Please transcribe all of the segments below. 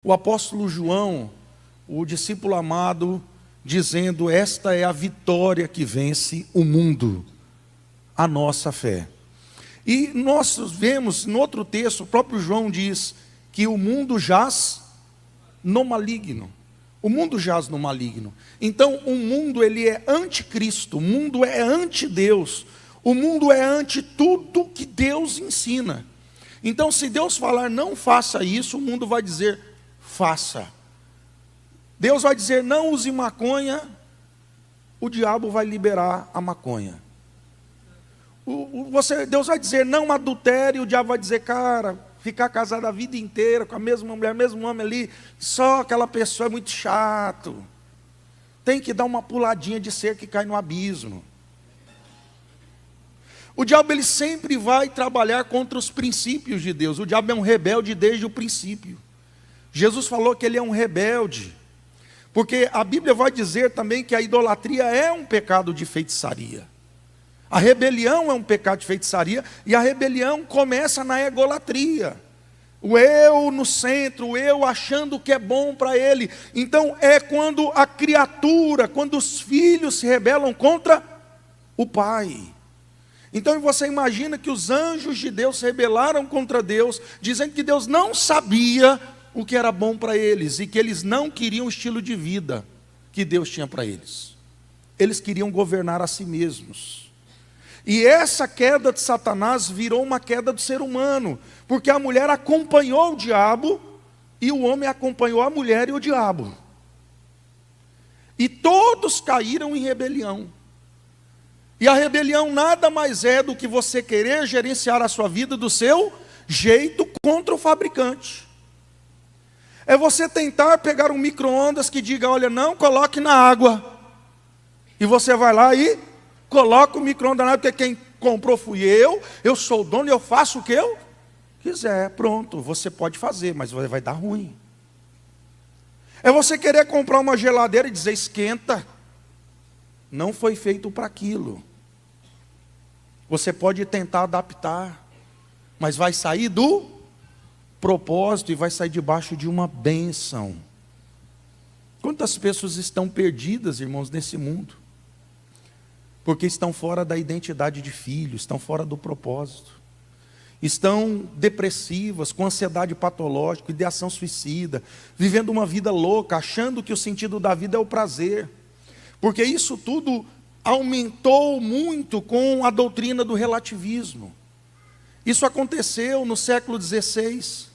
O apóstolo João, o discípulo amado, dizendo: esta é a vitória que vence o mundo, a nossa fé. E nós vemos, no outro texto, o próprio João diz que o mundo jaz no maligno. O mundo jaz no maligno. Então o mundo, ele é anticristo, o mundo é anti-Deus, o mundo é anti tudo que Deus ensina. Então, se Deus falar não faça isso, o mundo vai dizer faça. Deus vai dizer não use maconha, o diabo vai liberar a maconha. Deus vai dizer não adultere, o diabo vai dizer, cara, ficar casado a vida inteira com a mesma mulher, mesmo homem ali, só aquela pessoa é muito chato. Tem que dar uma puladinha de cerca que cai no abismo. O diabo, ele sempre vai trabalhar contra os princípios de Deus. O diabo é um rebelde desde o princípio. Jesus falou que ele é um rebelde, porque a Bíblia vai dizer também que a idolatria é um pecado de feitiçaria. A rebelião é um pecado de feitiçaria, e a rebelião começa na egolatria. O eu no centro, o eu achando que é bom para ele. Então é quando a criatura, quando os filhos se rebelam contra o pai. Então você imagina que os anjos de Deus se rebelaram contra Deus, dizendo que Deus não sabia o que era bom para eles, e que eles não queriam o estilo de vida que Deus tinha para eles. Eles queriam governar a si mesmos. E essa queda de Satanás virou uma queda do ser humano, porque a mulher acompanhou o diabo, e o homem acompanhou a mulher e o diabo. E todos caíram em rebelião. E a rebelião nada mais é do que você querer gerenciar a sua vida do seu jeito contra o fabricante. É você tentar pegar um micro-ondas que diga, olha, não coloque na água. E você vai lá e coloca o micro-ondas na água, porque quem comprou fui eu sou o dono e eu faço o que eu quiser. Pronto, você pode fazer, mas vai dar ruim. É você querer comprar uma geladeira e dizer, esquenta. Não foi feito para aquilo. Você pode tentar adaptar, mas vai sair do propósito e vai sair debaixo de uma bênção. Quantas pessoas estão perdidas, irmãos, nesse mundo? Porque estão fora da identidade de filho, estão fora do propósito. Estão depressivas, com ansiedade patológica, ideação suicida, vivendo uma vida louca, achando que o sentido da vida é o prazer. Porque isso tudo aumentou muito com a doutrina do relativismo. Isso aconteceu no século XVI.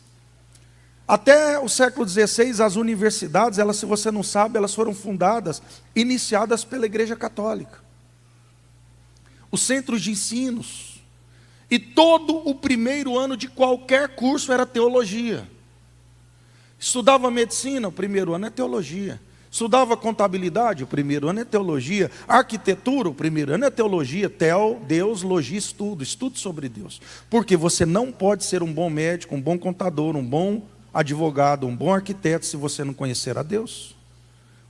Até o século XVI, as universidades, elas, se você não sabe, elas foram fundadas, iniciadas pela Igreja Católica. Os centros de ensinos. E todo o primeiro ano de qualquer curso era teologia. Estudava medicina, o primeiro ano é teologia. Estudava contabilidade, o primeiro ano é teologia. Arquitetura, o primeiro ano é teologia. Deus, logia, estudo sobre Deus. Porque você não pode ser um bom médico, um bom contador, um bom advogado, um bom arquiteto, se você não conhecer a Deus.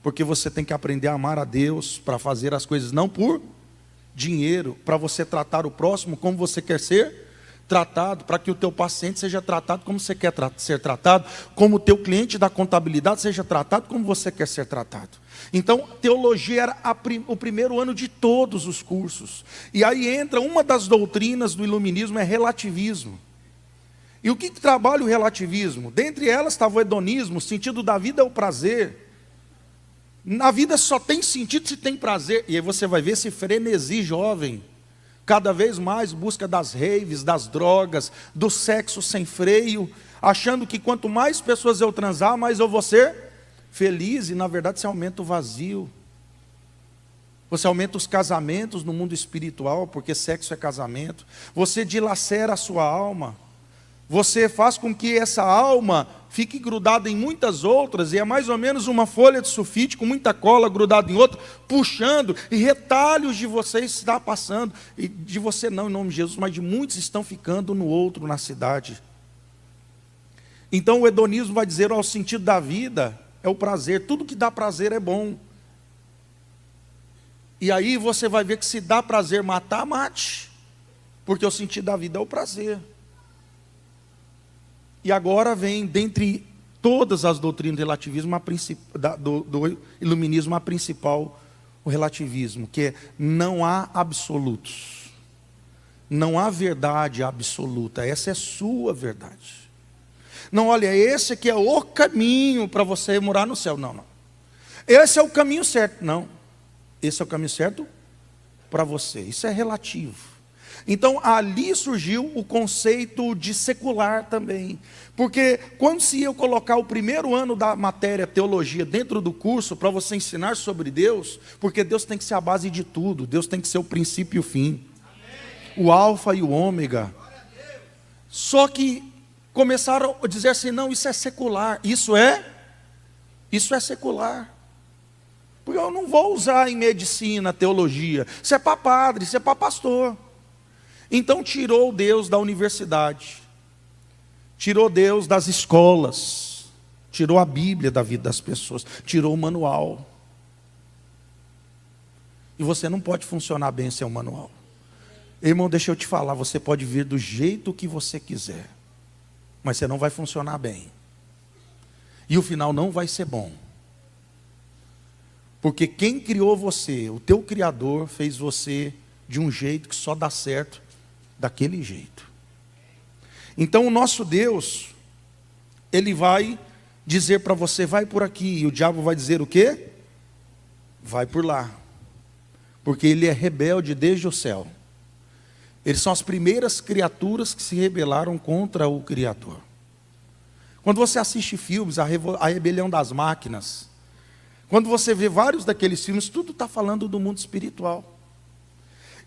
Porque você tem que aprender a amar a Deus, para fazer as coisas não por dinheiro, para você tratar o próximo como você quer ser tratado, para que o teu paciente seja tratado como você quer ser tratado, como o teu cliente da contabilidade seja tratado como você quer ser tratado. Então, teologia era o primeiro ano de todos os cursos. E aí entra uma das doutrinas do iluminismo, é relativismo. E o que trabalha o relativismo? Dentre elas estava o hedonismo, o sentido da vida é o prazer. Na vida só tem sentido se tem prazer. E aí você vai ver esse frenesi jovem, cada vez mais busca das raves, das drogas, do sexo sem freio, achando que quanto mais pessoas eu transar, mais eu vou ser feliz. E na verdade você aumenta o vazio. Você aumenta os casamentos no mundo espiritual, porque sexo é casamento. Você dilacera a sua alma. Você faz com que essa alma fique grudada em muitas outras, e é mais ou menos uma folha de sulfite com muita cola grudada em outra, puxando, e retalhos de vocês está passando, e de você não, em nome de Jesus, mas de muitos estão ficando no outro, na cidade. Então o hedonismo vai dizer, ó, o sentido da vida é o prazer, tudo que dá prazer é bom. E aí você vai ver que se dá prazer matar, mate, porque o sentido da vida é o prazer. E agora vem, dentre Todas as doutrinas do relativismo, do iluminismo, a principal, o relativismo, que é não há absolutos. Não há verdade absoluta, essa é sua verdade. Não, olha, esse aqui é o caminho para você morar no céu. Não, não. Esse é o caminho certo. Não. Esse é o caminho certo para você. Isso é relativo. Então, ali surgiu o conceito de secular também. Porque quando se eu colocar o primeiro ano da matéria teologia dentro do curso para você ensinar sobre Deus, porque Deus tem que ser a base de tudo, Deus tem que ser o princípio e o fim, o alfa e o ômega. Só que começaram a dizer assim, não, isso é secular, isso é secular. Porque eu não vou usar em medicina, teologia, isso é para padre, isso é para pastor. Então tirou Deus da universidade, tirou Deus das escolas, tirou a Bíblia da vida das pessoas, tirou o manual. E você não pode funcionar bem sem o manual. Irmão, deixa eu te falar, você pode vir do jeito que você quiser, mas você não vai funcionar bem. E o final não vai ser bom. Porque quem criou você, o teu Criador, fez você de um jeito que só dá certo daquele jeito. Então o nosso Deus, Ele vai dizer para você, vai por aqui. E o diabo vai dizer o quê? Vai por lá. Porque ele é rebelde desde o céu. Eles são as primeiras criaturas que se rebelaram contra o Criador. Quando você assiste filmes, a rebelião das máquinas, quando você vê vários daqueles filmes, tudo está falando do mundo espiritual.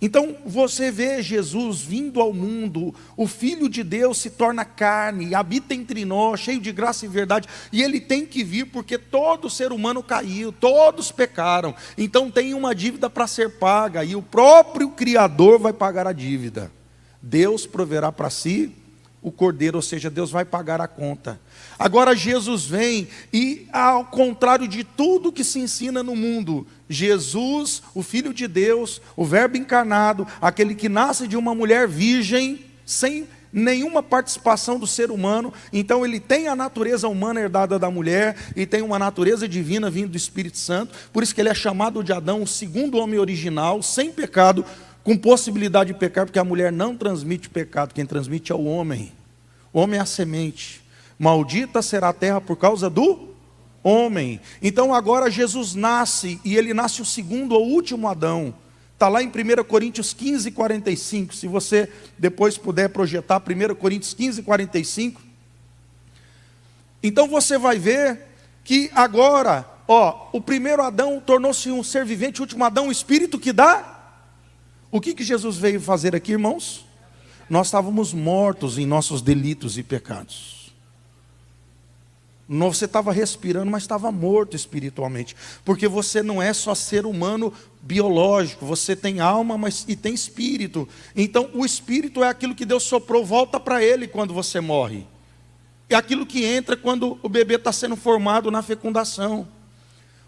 Então você vê Jesus vindo ao mundo, o Filho de Deus se torna carne, habita entre nós, cheio de graça e verdade, e Ele tem que vir porque todo ser humano caiu, todos pecaram, então tem uma dívida para ser paga, e o próprio Criador vai pagar a dívida. Deus proverá para si o cordeiro, ou seja, Deus vai pagar a conta. Agora Jesus vem e, ao contrário de tudo que se ensina no mundo, Jesus, o Filho de Deus, o Verbo encarnado, aquele que nasce de uma mulher virgem, sem nenhuma participação do ser humano, então ele tem a natureza humana herdada da mulher, e tem uma natureza divina vindo do Espírito Santo, por isso que ele é chamado de Adão, o segundo homem original, sem pecado, com possibilidade de pecar, porque a mulher não transmite pecado, quem transmite é o homem. O homem é a semente. Maldita será a terra por causa do homem. Então agora Jesus nasce, e ele nasce o segundo ou último Adão. Está lá em 1 Coríntios 15, 45. Se você depois puder projetar 1 Coríntios 15, 45. Então você vai ver que agora, o primeiro Adão tornou-se um ser vivente, o último Adão, um espírito que dá. O que Jesus veio fazer aqui, irmãos? Nós estávamos mortos em nossos delitos e pecados. Você estava respirando, mas estava morto espiritualmente. Porque você não é só ser humano biológico, você tem alma, e tem espírito. Então o espírito é aquilo que Deus soprou, volta para Ele quando você morre. É aquilo que entra quando o bebê está sendo formado na fecundação.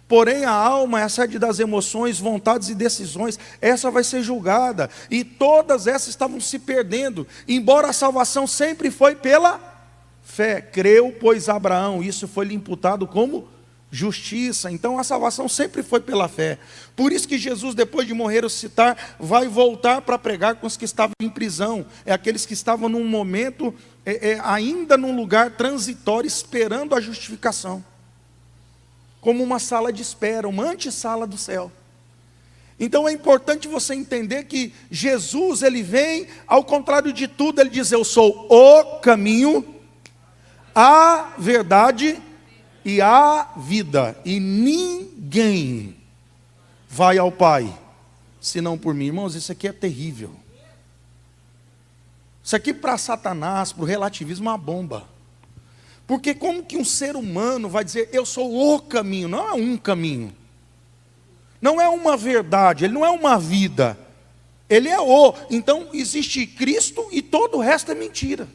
Porém a alma é a sede das emoções, vontades e decisões, essa vai ser julgada, e todas essas estavam se perdendo, embora a salvação sempre foi pela fé. Creu, pois, Abraão, isso foi-lhe imputado como justiça. Então a salvação sempre foi pela fé. Por isso que Jesus, depois de morrer e ressuscitar, vai voltar para pregar com os que estavam em prisão, aqueles que estavam num momento, ainda num lugar transitório, esperando a justificação, como uma sala de espera, uma antessala do céu. Então é importante você entender que Jesus, ele vem, ao contrário de tudo, ele diz, eu sou o caminho, a verdade e a vida, e ninguém vai ao Pai, senão por mim. Irmãos, isso aqui é terrível. Isso aqui para Satanás, para o relativismo, é uma bomba. Porque como que um ser humano vai dizer, eu sou o caminho? Não é um caminho, não é uma verdade, ele não é uma vida, ele é o. Então existe Cristo e todo o resto é mentira.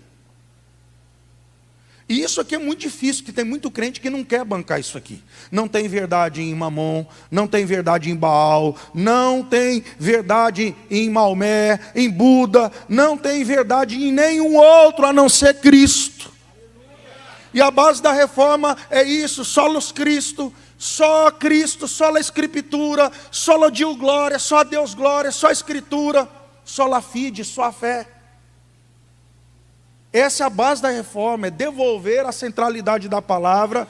E isso aqui é muito difícil, porque tem muito crente que não quer bancar isso aqui. Não tem verdade em Mamon, não tem verdade em Baal, não tem verdade em Maomé, em Buda, não tem verdade em nenhum outro a não ser Cristo. E a base da reforma é isso: solos Cristo, só a Escritura, só Dio glória, só a Deus glória, só a Escritura, só a fide, só a fé. Essa é a base da reforma, é devolver a centralidade da palavra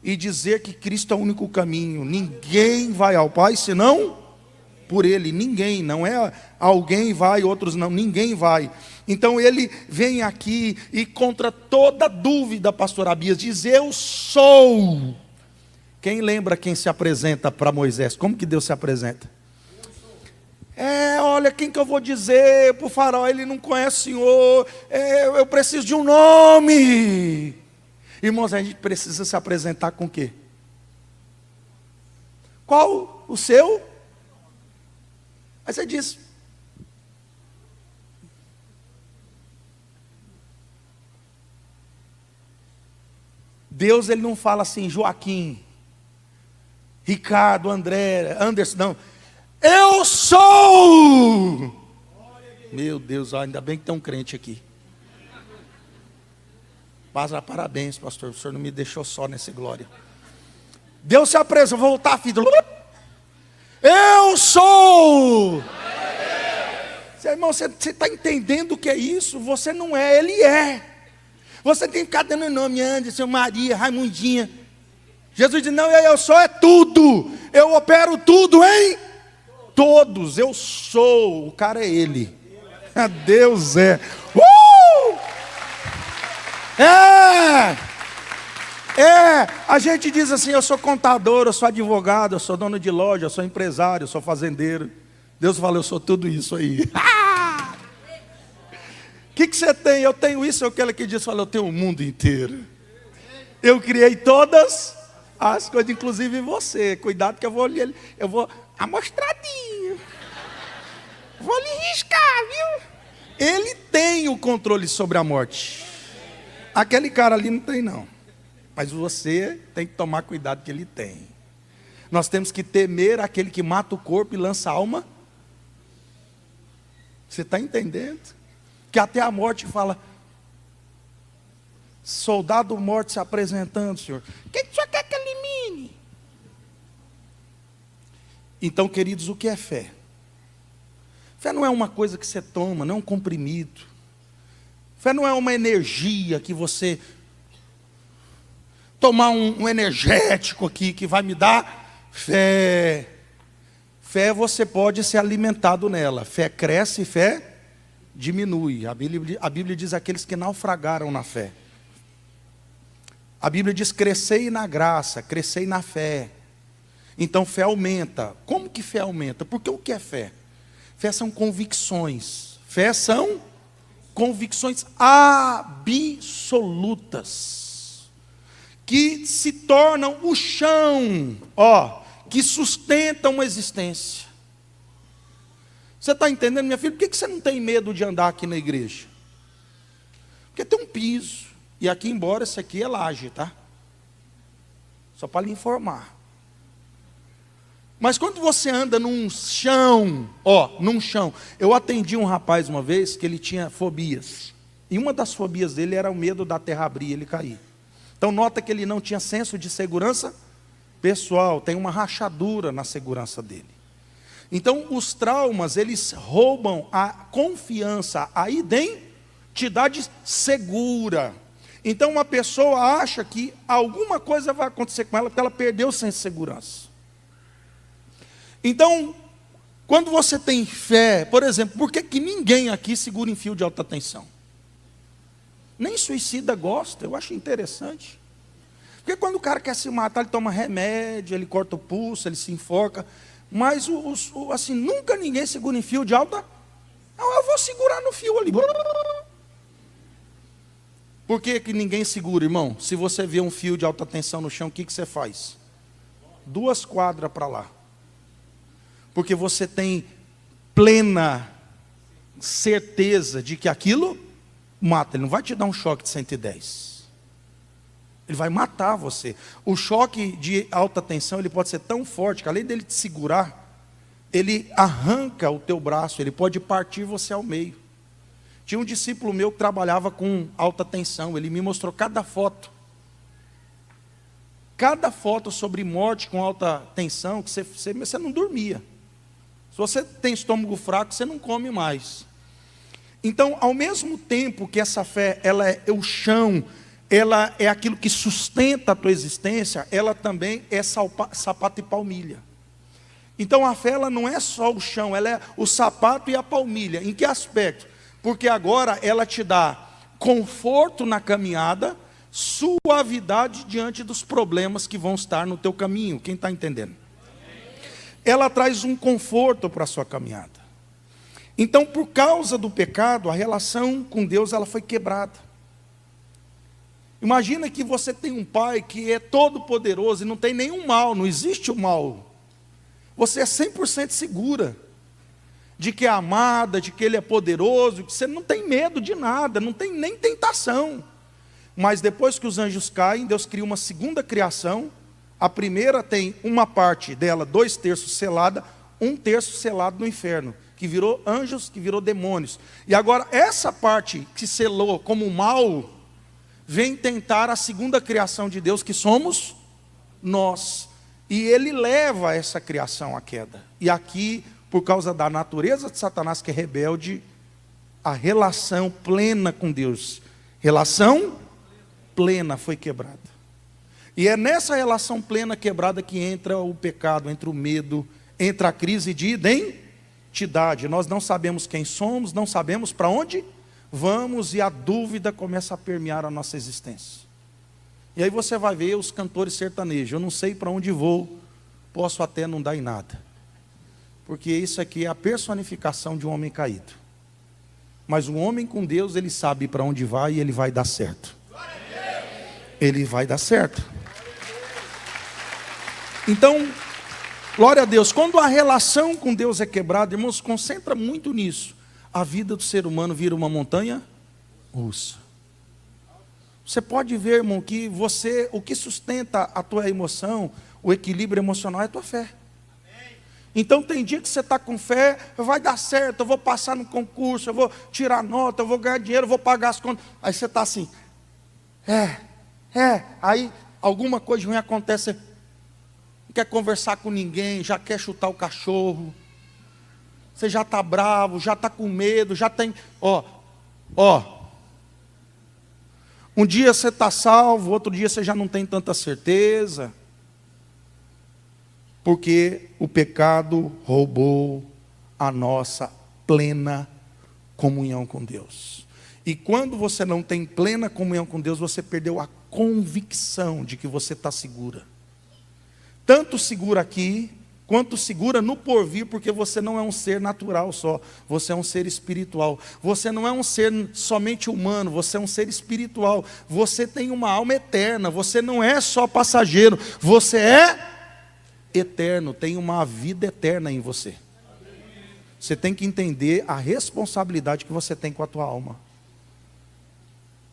e dizer que Cristo é o único caminho. Ninguém vai ao Pai senão por Ele. Ninguém, não é alguém vai, outros não, ninguém vai. Então ele vem aqui e contra toda dúvida, pastor Abias, diz: eu sou. Quem lembra quem se apresenta para Moisés? Como que Deus se apresenta? Olha, quem que eu vou dizer para o faraó? Ele não conhece o Senhor. Eu preciso de um nome. Irmãos, a gente precisa se apresentar com o quê? Qual o seu? Aí você diz: Deus, ele não fala assim, Joaquim, Ricardo, André, Anderson, não. Eu sou! Meu Deus, ainda bem que tem um crente aqui. Parabéns, pastor, o senhor não me deixou só nessa glória. Deus se apresenta, vou voltar, filho. Eu sou! Irmão, você está entendendo o que é isso? Você não é, Ele é. Você tem que ficar dando nome, Anderson, Maria, Raimundinha. Jesus diz: não, eu sou é tudo. Eu opero tudo em todos. Eu sou. O cara é Ele. Deus é. A gente diz assim: eu sou contador, eu sou advogado, eu sou dono de loja, eu sou empresário, eu sou fazendeiro. Deus fala: eu sou tudo isso aí. O que você tem? Eu tenho isso. Aquele que diz: fala, eu tenho o mundo inteiro. Eu criei todas as coisas, inclusive você. Cuidado que eu vou amostradinho. Vou lhe riscar, viu? Ele tem o controle sobre a morte. Aquele cara ali não tem, não. Mas você tem que tomar cuidado que ele tem. Nós temos que temer aquele que mata o corpo e lança a alma. Você está entendendo? Que até a morte fala: soldado morto se apresentando, Senhor. O que o Senhor quer que elimine? Então, queridos, o que é fé? Fé não é uma coisa que você toma, não é um comprimido. Fé não é uma energia que você tomar um energético aqui que vai me dar fé. Fé você pode ser alimentado nela. Fé cresce e fé diminui. A Bíblia diz: aqueles que naufragaram na fé. A Bíblia diz: crescei na graça, crescei na fé. Então fé aumenta. Como que fé aumenta? Porque o que é fé? Fé são convicções. Fé são convicções absolutas, que se tornam o chão, que sustentam uma existência. Você está entendendo, minha filha? Por que você não tem medo de andar aqui na igreja? Porque tem um piso. E aqui, embora isso aqui é laje, tá? Só para lhe informar. Mas quando você anda num chão, num chão. Eu atendi um rapaz uma vez que ele tinha fobias. E uma das fobias dele era o medo da terra abrir e ele cair. Então nota que ele não tinha senso de segurança pessoal. Tem uma rachadura na segurança dele. Então os traumas, eles roubam a confiança, a identidade segura. Então uma pessoa acha que alguma coisa vai acontecer com ela porque ela perdeu o senso de segurança. Então, quando você tem fé, por exemplo, por que ninguém aqui segura em fio de alta tensão? Nem suicida gosta, eu acho interessante. Porque quando o cara quer se matar, ele toma remédio, ele corta o pulso, ele se enforca. Mas, assim, nunca ninguém segura em fio de alta. Não, eu vou segurar no fio ali. Por que ninguém segura, irmão? Se você vê um fio de alta tensão no chão, o que você faz? 2 quadras para lá. Porque você tem plena certeza de que aquilo mata. Ele não vai te dar um choque de 110. Ele vai matar você. O choque de alta tensão, ele pode ser tão forte que além dele te segurar, ele arranca o teu braço, ele pode partir você ao meio. Tinha um discípulo meu que trabalhava com alta tensão, ele me mostrou cada foto cada foto sobre morte com alta tensão, que você não dormia. Se você tem estômago fraco, você não come mais. Então, ao mesmo tempo que essa fé, ela é o chão, ela é aquilo que sustenta a tua existência, ela também é sapato e palmilha. Então, a fé, ela não é só o chão, ela é o sapato e a palmilha. Em que aspecto? Porque agora ela te dá conforto na caminhada, suavidade diante dos problemas que vão estar no teu caminho. Quem está entendendo? Ela traz um conforto para a sua caminhada. Então, por causa do pecado, a relação com Deus ela foi quebrada. Imagina que você tem um pai que é todo poderoso e não tem nenhum mal, não existe o mal. Você é 100% segura de que é amada, de que ele é poderoso, que você não tem medo de nada, não tem nem tentação. Mas depois que os anjos caem, Deus cria uma segunda criação. A primeira tem uma parte dela, 2/3 selada, 1/3 selado no inferno, que virou anjos, que virou demônios. E agora essa parte que selou como mal, vem tentar a segunda criação de Deus, que somos nós. E ele leva essa criação à queda. E aqui, por causa da natureza de Satanás, que é rebelde, a relação plena com Deus, relação plena foi quebrada. E é nessa relação plena quebrada que entra o pecado, entra o medo, entra a crise de identidade. Nós não sabemos quem somos, não sabemos para onde vamos, e a dúvida começa a permear a nossa existência. E aí você vai ver os cantores sertanejos: eu não sei para onde vou, posso até não dar em nada. Porque isso aqui é a personificação de um homem caído. Mas um homem com Deus, ele sabe para onde vai e ele vai dar certo. Ele vai dar certo. Então, glória a Deus. Quando a relação com Deus é quebrada, irmãos, concentra muito nisso. A vida do ser humano vira uma montanha russa. Você pode ver, irmão, que o que sustenta a tua emoção, o equilíbrio emocional, é a tua fé. Então tem dia que você está com fé, vai dar certo, eu vou passar no concurso, eu vou tirar nota, eu vou ganhar dinheiro, eu vou pagar as contas. Aí você está assim, aí alguma coisa ruim acontece, você não quer conversar com ninguém, já quer chutar o cachorro. Você já está bravo, já está com medo, já tem... Um dia você está salvo, outro dia você já não tem tanta certeza. Porque o pecado roubou a nossa plena comunhão com Deus. E quando você não tem plena comunhão com Deus, você perdeu a convicção de que você está segura. Tanto segura aqui, quanto segura no porvir, porque você não é um ser natural só, você é um ser espiritual. Você não é um ser somente humano, você é um ser espiritual. Você tem uma alma eterna, você não é só passageiro, você é eterno, tem uma vida eterna em você. Você tem que entender a responsabilidade que você tem com a tua alma.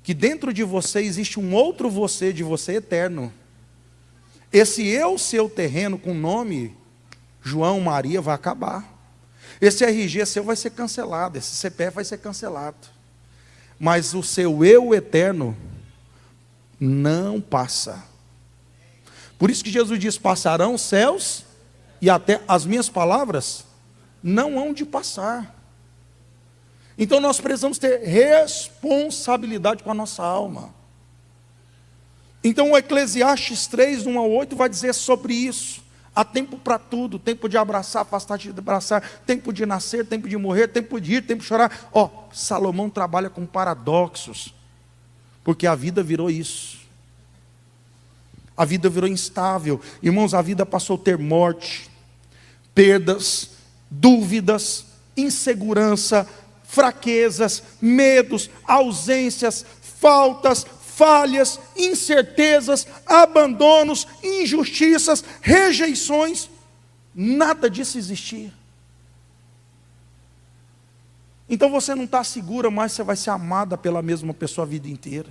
Que dentro de você existe um outro você, de você eterno. Esse eu, seu terreno, com nome João, Maria, vai acabar. Esse RG seu vai ser cancelado, esse CPF vai ser cancelado. Mas o seu eu eterno não passa. Por isso que Jesus diz: passarão os céus e até as minhas palavras não hão de passar. Então nós precisamos ter responsabilidade com a nossa alma. Então o Eclesiastes 3, 1-8 vai dizer sobre isso. Há tempo para tudo, tempo de abraçar, afastar de abraçar, tempo de nascer, tempo de morrer, tempo de ir, tempo de chorar. Salomão trabalha com paradoxos, porque a vida virou isso. A vida virou instável. Irmãos, a vida passou a ter morte, perdas, dúvidas, insegurança, fraquezas, medos, ausências, faltas, falhas, incertezas, abandonos, injustiças, rejeições. Nada disso existia. Então você não está segura mais se você vai ser amada pela mesma pessoa a vida inteira.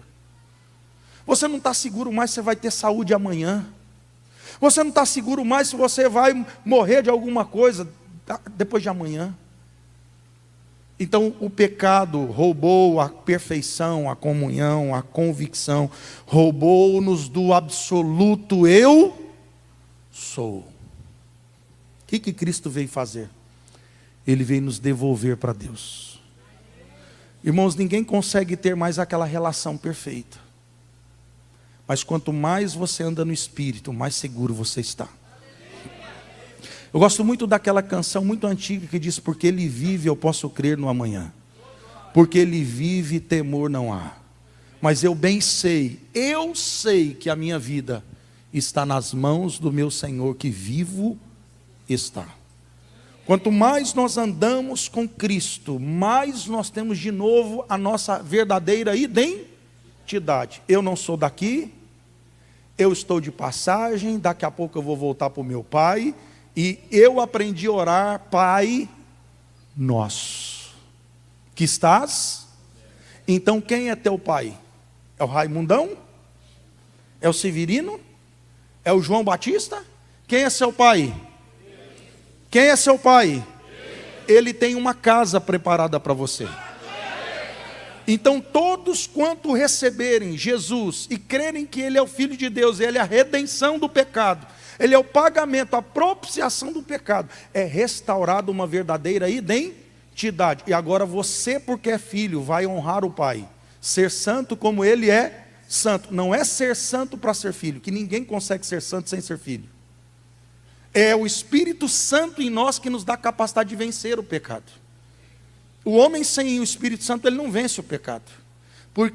Você não está seguro mais se você vai ter saúde amanhã. Você não está seguro mais se você vai morrer de alguma coisa depois de amanhã. Então o pecado roubou a perfeição, a comunhão, a convicção, roubou-nos do absoluto eu sou. O que Cristo veio fazer? Ele veio nos devolver para Deus. Irmãos, ninguém consegue ter mais aquela relação perfeita. Mas quanto mais você anda no Espírito, mais seguro você está. Eu gosto muito daquela canção muito antiga que diz: porque Ele vive, eu posso crer no amanhã. Porque Ele vive, temor não há. Mas eu sei que a minha vida está nas mãos do meu Senhor, que vivo está. Quanto mais nós andamos com Cristo, mais nós temos de novo a nossa verdadeira identidade. Eu não sou daqui, eu estou de passagem, daqui a pouco eu vou voltar para o meu Pai, e eu aprendi a orar: Pai nosso, que estás. Então quem é teu pai? É o Raimundão? É o Severino? É o João Batista? Quem é seu pai? Quem é seu pai? Ele tem uma casa preparada para você. Então todos quanto receberem Jesus e crerem que Ele é o Filho de Deus, Ele é a redenção do pecado, Ele é o pagamento, a propiciação do pecado, é restaurada uma verdadeira identidade. E agora você, porque é filho, vai honrar o Pai, ser santo como Ele é santo. Não é ser santo para ser filho, que ninguém consegue ser santo sem ser filho. É o Espírito Santo em nós que nos dá capacidade de vencer o pecado. O homem sem o Espírito Santo, ele não vence o pecado. Por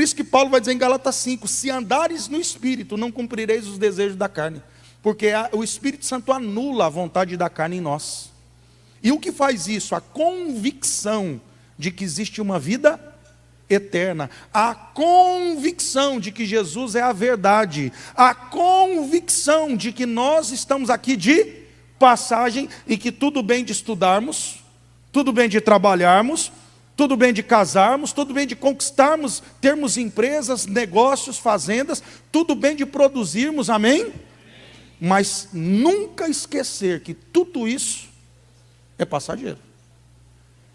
isso que Paulo vai dizer em Gálatas 5: se andares no Espírito, não cumprireis os desejos da carne. Porque o Espírito Santo anula a vontade da carne em nós. E o que faz isso? A convicção de que existe uma vida eterna, a convicção de que Jesus é a verdade, a convicção de que nós estamos aqui de passagem e que tudo bem de estudarmos, tudo bem de trabalharmos, tudo bem de casarmos, tudo bem de conquistarmos, termos empresas, negócios, fazendas, tudo bem de produzirmos, amém? Mas nunca esquecer que tudo isso é passageiro.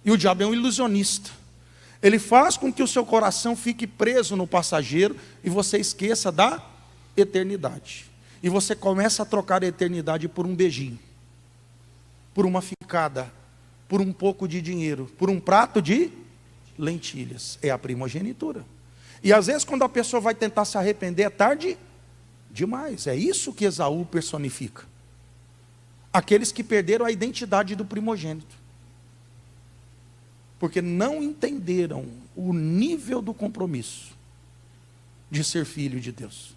E o diabo é um ilusionista. Ele faz com que o seu coração fique preso no passageiro e você esqueça da eternidade. E você começa a trocar a eternidade por um beijinho, por uma ficada, por um pouco de dinheiro, por um prato de lentilhas. É a primogenitura. E às vezes quando a pessoa vai tentar se arrepender, é tarde demais. É isso que Esaú personifica. Aqueles que perderam a identidade do primogênito. Porque não entenderam o nível do compromisso de ser filho de Deus.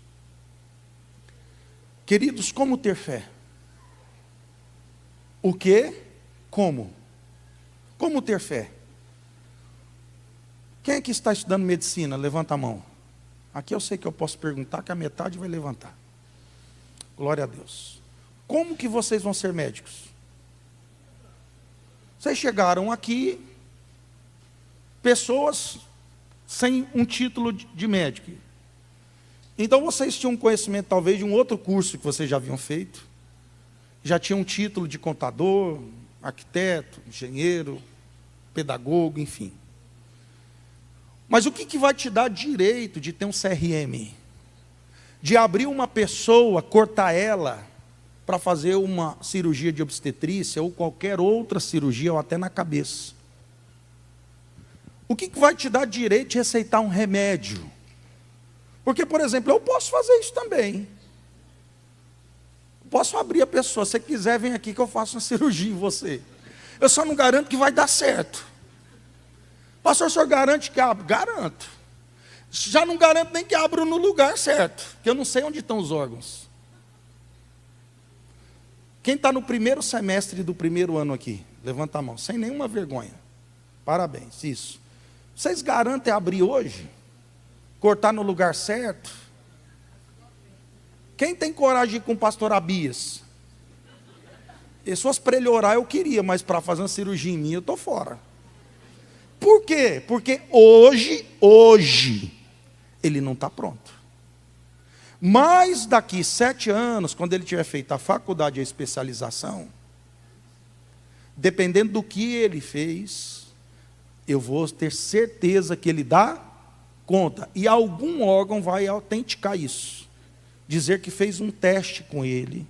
Queridos, como ter fé? O que? Como? Como ter fé? Quem é que está estudando medicina? Levanta a mão. Aqui eu sei que eu posso perguntar, que a metade vai levantar. Glória a Deus. Como que vocês vão ser médicos? Vocês chegaram aqui, pessoas sem um título de médico. Então vocês tinham conhecimento talvez de um outro curso que vocês já haviam feito. Já tinham um título de contador, arquiteto, engenheiro, pedagogo, enfim. Mas o que vai te dar direito de ter um CRM? De abrir uma pessoa, cortar ela, para fazer uma cirurgia de obstetrícia ou qualquer outra cirurgia, ou até na cabeça? O que vai te dar direito de receitar um remédio? Porque, por exemplo, eu posso fazer isso também. Posso abrir a pessoa, se você quiser, vem aqui que eu faço uma cirurgia em você. Eu só não garanto que vai dar certo. Pastor, o senhor garante que abro? Garanto. Já não garanto nem que abro no lugar certo, porque eu não sei onde estão os órgãos. Quem está no primeiro semestre do primeiro ano aqui? Levanta a mão, sem nenhuma vergonha. Parabéns, isso. Vocês garantem abrir hoje? Cortar no lugar certo? Quem tem coragem de ir com o pastor Abias? Se fosse para ele orar, eu queria, mas para fazer uma cirurgia em mim, eu estou fora. Por quê? Porque hoje, ele não está pronto. Mas daqui 7 anos, quando ele tiver feito a faculdade e a especialização, dependendo do que ele fez, eu vou ter certeza que ele dá conta. E algum órgão vai autenticar isso. Dizer que fez um teste com ele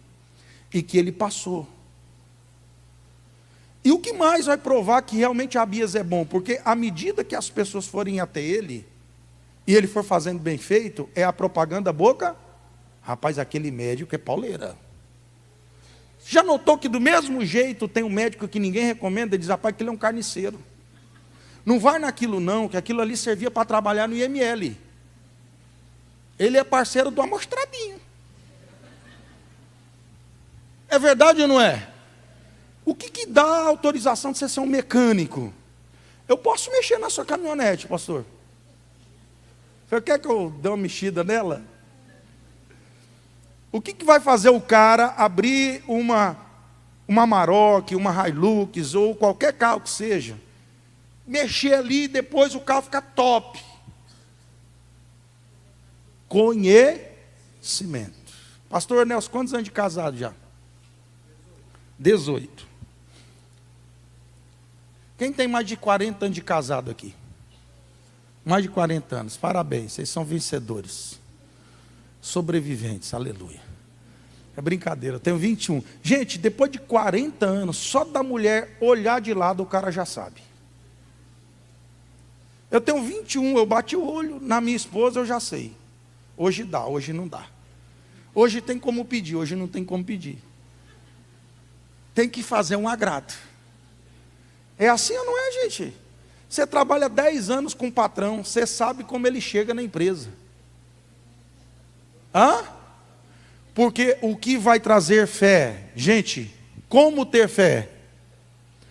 e que ele passou. E o que mais vai provar que realmente Abias é bom? Porque à medida que as pessoas forem até ele, e ele for fazendo bem feito, é a propaganda boca. Rapaz, aquele médico é pauleira. Já notou que do mesmo jeito tem um médico que ninguém recomenda, diz, rapaz, que ele é um carniceiro. Não vai naquilo não, que aquilo ali servia para trabalhar no IML. Ele é parceiro do Amostradinho. É verdade ou não é? O que dá a autorização de você ser um mecânico? Eu posso mexer na sua caminhonete, pastor? Você quer que eu dê uma mexida nela? O que vai fazer o cara abrir uma Amarok, uma Hilux, ou qualquer carro que seja, mexer ali e depois o carro fica top? Conhecimento. Pastor Nelson, quantos anos de casado já? 18. Quem tem mais de 40 anos de casado aqui? Mais de 40 anos, parabéns, vocês são vencedores. Sobreviventes, aleluia. É brincadeira, eu tenho 21. Gente, depois de 40 anos, só da mulher olhar de lado o cara já sabe. Eu tenho 21, eu bati o olho na minha esposa, eu já sei. Hoje dá, hoje não dá. Hoje tem como pedir, hoje não tem como pedir. Tem que fazer um agrado. É assim ou não é, gente? Você trabalha 10 anos com o patrão, você sabe como ele chega na empresa. Hã? Porque o que vai trazer fé? Gente, como ter fé?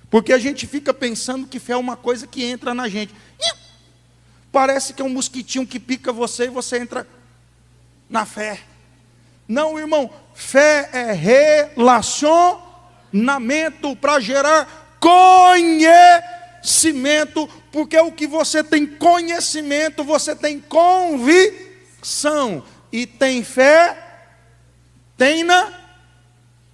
Porque a gente fica pensando que fé é uma coisa que entra na gente. Parece que é um mosquitinho que pica você e você entra na fé. Não, irmão, fé é relacionamento para gerar conhecimento, porque o que você tem conhecimento, você tem convicção, e tem fé,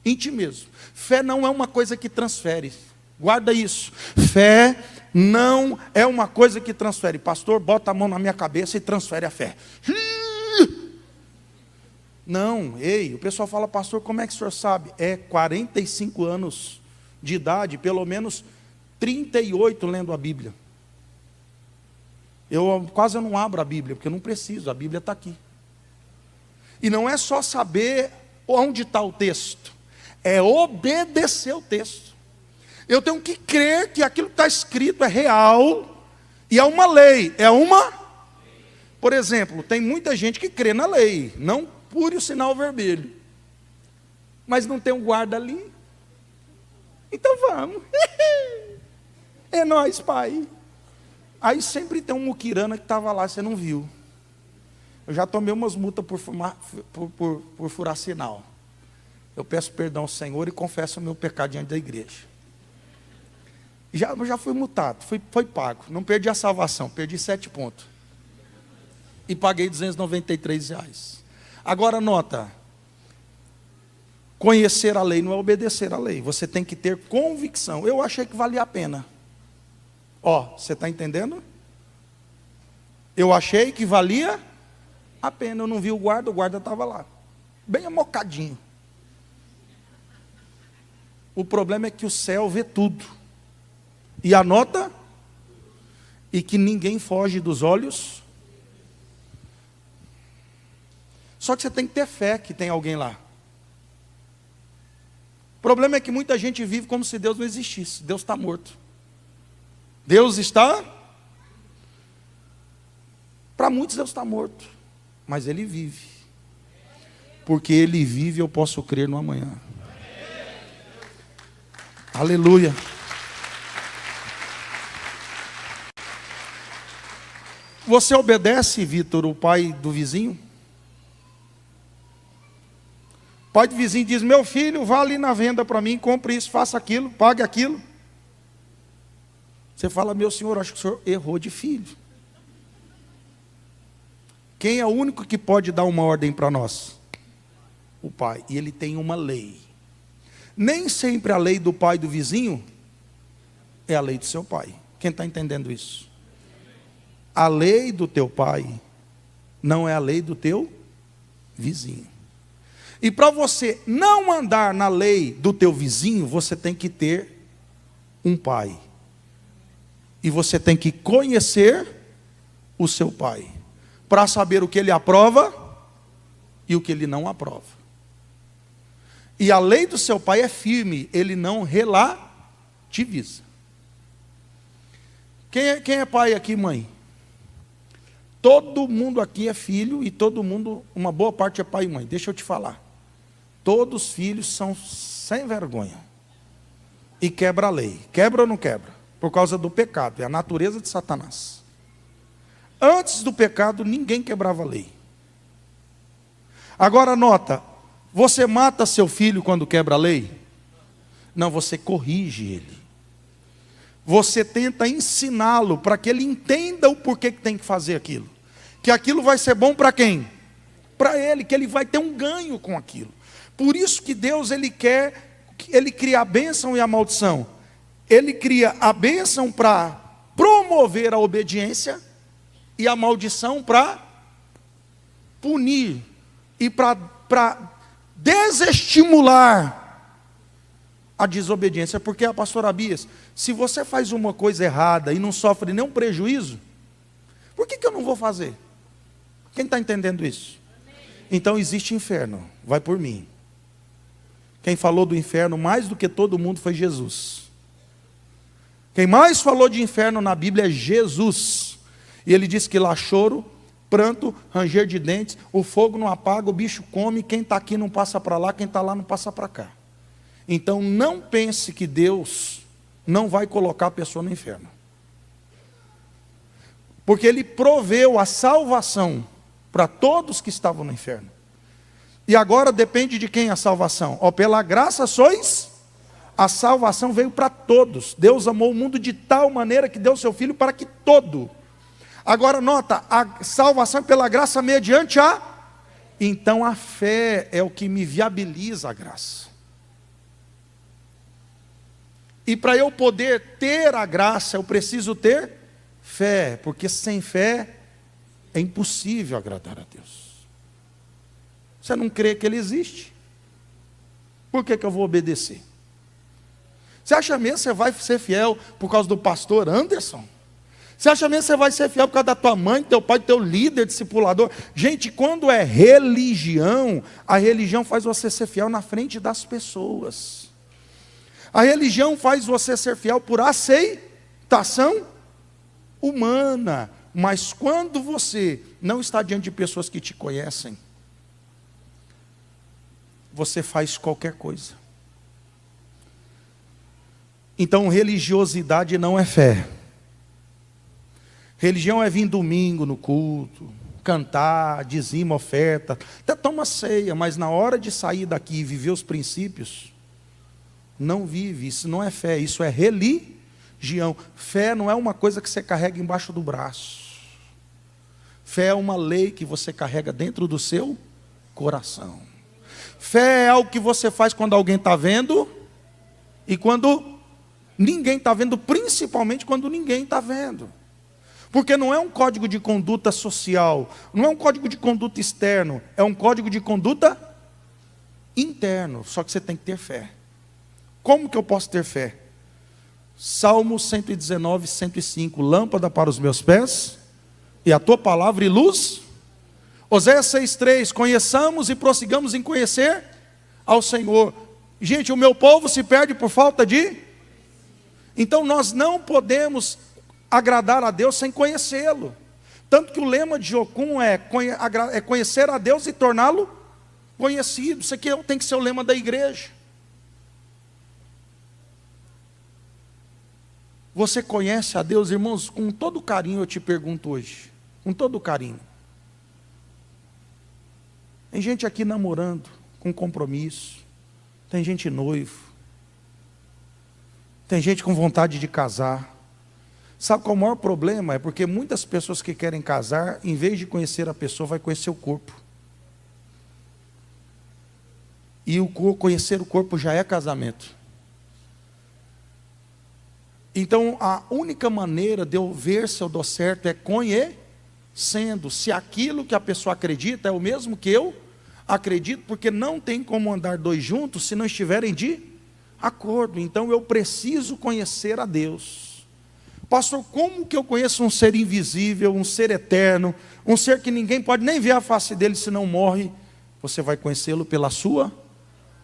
em ti mesmo. Fé não é uma coisa que transfere, guarda isso, fé não é uma coisa que transfere. Pastor, bota a mão na minha cabeça e transfere a fé. Não, ei, o pessoal fala, pastor, como é que o senhor sabe? É 45 anos de idade, pelo menos 38 lendo a Bíblia. Eu quase não abro a Bíblia, porque eu não preciso, a Bíblia está aqui. E não é só saber onde está o texto, é obedecer o texto. Eu tenho que crer que aquilo que está escrito é real, e é uma lei, Por exemplo, tem muita gente que crê na lei, não pure o sinal vermelho, mas não tem um guarda ali. Então vamos. É nóis, pai. Aí sempre tem um muquirana que estava lá, você não viu. Eu já tomei umas multas por furar sinal. Eu peço perdão ao Senhor e confesso o meu pecado diante da igreja. Já fui multado, foi pago. Não perdi a salvação, perdi 7 pontos. E paguei R$293. Agora nota. Conhecer a lei não é obedecer a lei. Você tem que ter convicção. Eu achei que valia a pena. Ó, você está entendendo? Eu achei que valia a pena. Eu não vi o guarda estava lá. Bem amocadinho. O problema é que o céu vê tudo. E anota. E que ninguém foge dos olhos. Só que você tem que ter fé que tem alguém lá. O problema é que muita gente vive como se Deus não existisse. Deus está morto. Deus está? Para muitos Deus está morto. Mas Ele vive. Porque Ele vive, eu posso crer no amanhã. Aleluia. Você obedece, Vitor, o pai do vizinho? O pai do vizinho diz, meu filho, vá ali na venda para mim, compre isso, faça aquilo, pague aquilo. Você fala, meu senhor, acho que o senhor errou de filho. Quem é o único que pode dar uma ordem para nós? O pai. E ele tem uma lei. Nem sempre a lei do pai do vizinho é a lei do seu pai. Quem está entendendo isso? A lei do teu pai não é a lei do teu vizinho. E para você não andar na lei do teu vizinho, você tem que ter um pai. E você tem que conhecer o seu pai, para saber o que ele aprova e o que ele não aprova. E a lei do seu pai é firme, ele não relativiza. Quem é pai aqui, mãe? Todo mundo aqui é filho e todo mundo, uma boa parte é pai e mãe. Deixa eu te falar. Todos os filhos são sem vergonha. E quebra a lei. Quebra ou não quebra? Por causa do pecado. É a natureza de Satanás. Antes do pecado, ninguém quebrava a lei. Agora nota, você mata seu filho quando quebra a lei? Não, você corrige ele. Você tenta ensiná-lo para que ele entenda o porquê que tem que fazer aquilo. Que aquilo vai ser bom para quem? Para ele, que ele vai ter um ganho com aquilo. Por isso que Deus, ele cria a bênção e a maldição. Ele cria a bênção para promover a obediência e a maldição para punir e para desestimular a desobediência. Porque, pastor Abias, se você faz uma coisa errada e não sofre nenhum prejuízo, por que eu não vou fazer? Quem está entendendo isso? Então existe inferno, vai por mim. Quem falou do inferno mais do que todo mundo foi Jesus. Quem mais falou de inferno na Bíblia é Jesus. E ele disse que lá choro, pranto, ranger de dentes, o fogo não apaga, o bicho come, quem está aqui não passa para lá, quem está lá não passa para cá. Então não pense que Deus não vai colocar a pessoa no inferno. Porque ele proveu a salvação para todos que estavam no inferno. E agora depende de quem a salvação? Pela graça sois, a salvação veio para todos. Deus amou o mundo de tal maneira que deu seu Filho para que todo. Agora nota, a salvação pela graça mediante a... Então a fé é o que me viabiliza a graça. E para eu poder ter a graça, eu preciso ter fé, porque sem fé é impossível agradar a Deus. Você não crê que Ele existe? Por que eu vou obedecer? Você acha mesmo que você vai ser fiel por causa do pastor Anderson? Você acha mesmo que você vai ser fiel por causa da tua mãe, teu pai, teu líder, discipulador? Gente, quando é religião, a religião faz você ser fiel na frente das pessoas. A religião faz você ser fiel por aceitação humana. Mas quando você não está diante de pessoas que te conhecem, você faz qualquer coisa. Então religiosidade não é fé. Religião é vir domingo no culto, cantar, dizima, oferta, até toma ceia, mas na hora de sair daqui e viver os princípios, não vive. Isso não é fé, isso é religião. Fé não é uma coisa que você carrega embaixo do braço. Fé é uma lei que você carrega dentro do seu coração. Fé é algo que você faz quando alguém está vendo e quando ninguém está vendo, principalmente quando ninguém está vendo. Porque não é um código de conduta social, não é um código de conduta externo, é um código de conduta interno, só que você tem que ter fé. Como que eu posso ter fé? Salmo 119, 105, lâmpada para os meus pés, e a tua palavra e luz. Oséias 6,3, conheçamos e prossigamos em conhecer ao Senhor. Gente, o meu povo se perde por falta de... Então nós não podemos agradar a Deus sem conhecê-lo. Tanto que o lema de Jocum é conhecer a Deus e torná-lo conhecido. Isso aqui tem que ser o lema da igreja. Você conhece a Deus, irmãos? Com todo carinho eu te pergunto hoje. Com todo carinho. Tem gente aqui namorando, com compromisso. Tem gente noivo. Tem gente com vontade de casar. Sabe qual é o maior problema? É porque muitas pessoas que querem casar, em vez de conhecer a pessoa, vai conhecer o corpo. E conhecer o corpo já é casamento. Então, a única maneira de eu ver se eu dou certo é conhecendo se aquilo que a pessoa acredita é o mesmo que eu acredito, porque não tem como andar dois juntos se não estiverem de acordo. Então, eu preciso conhecer a Deus. Pastor, como que eu conheço um ser invisível, um ser eterno, um ser que ninguém pode nem ver a face dele se não morre? Você vai conhecê-lo pela sua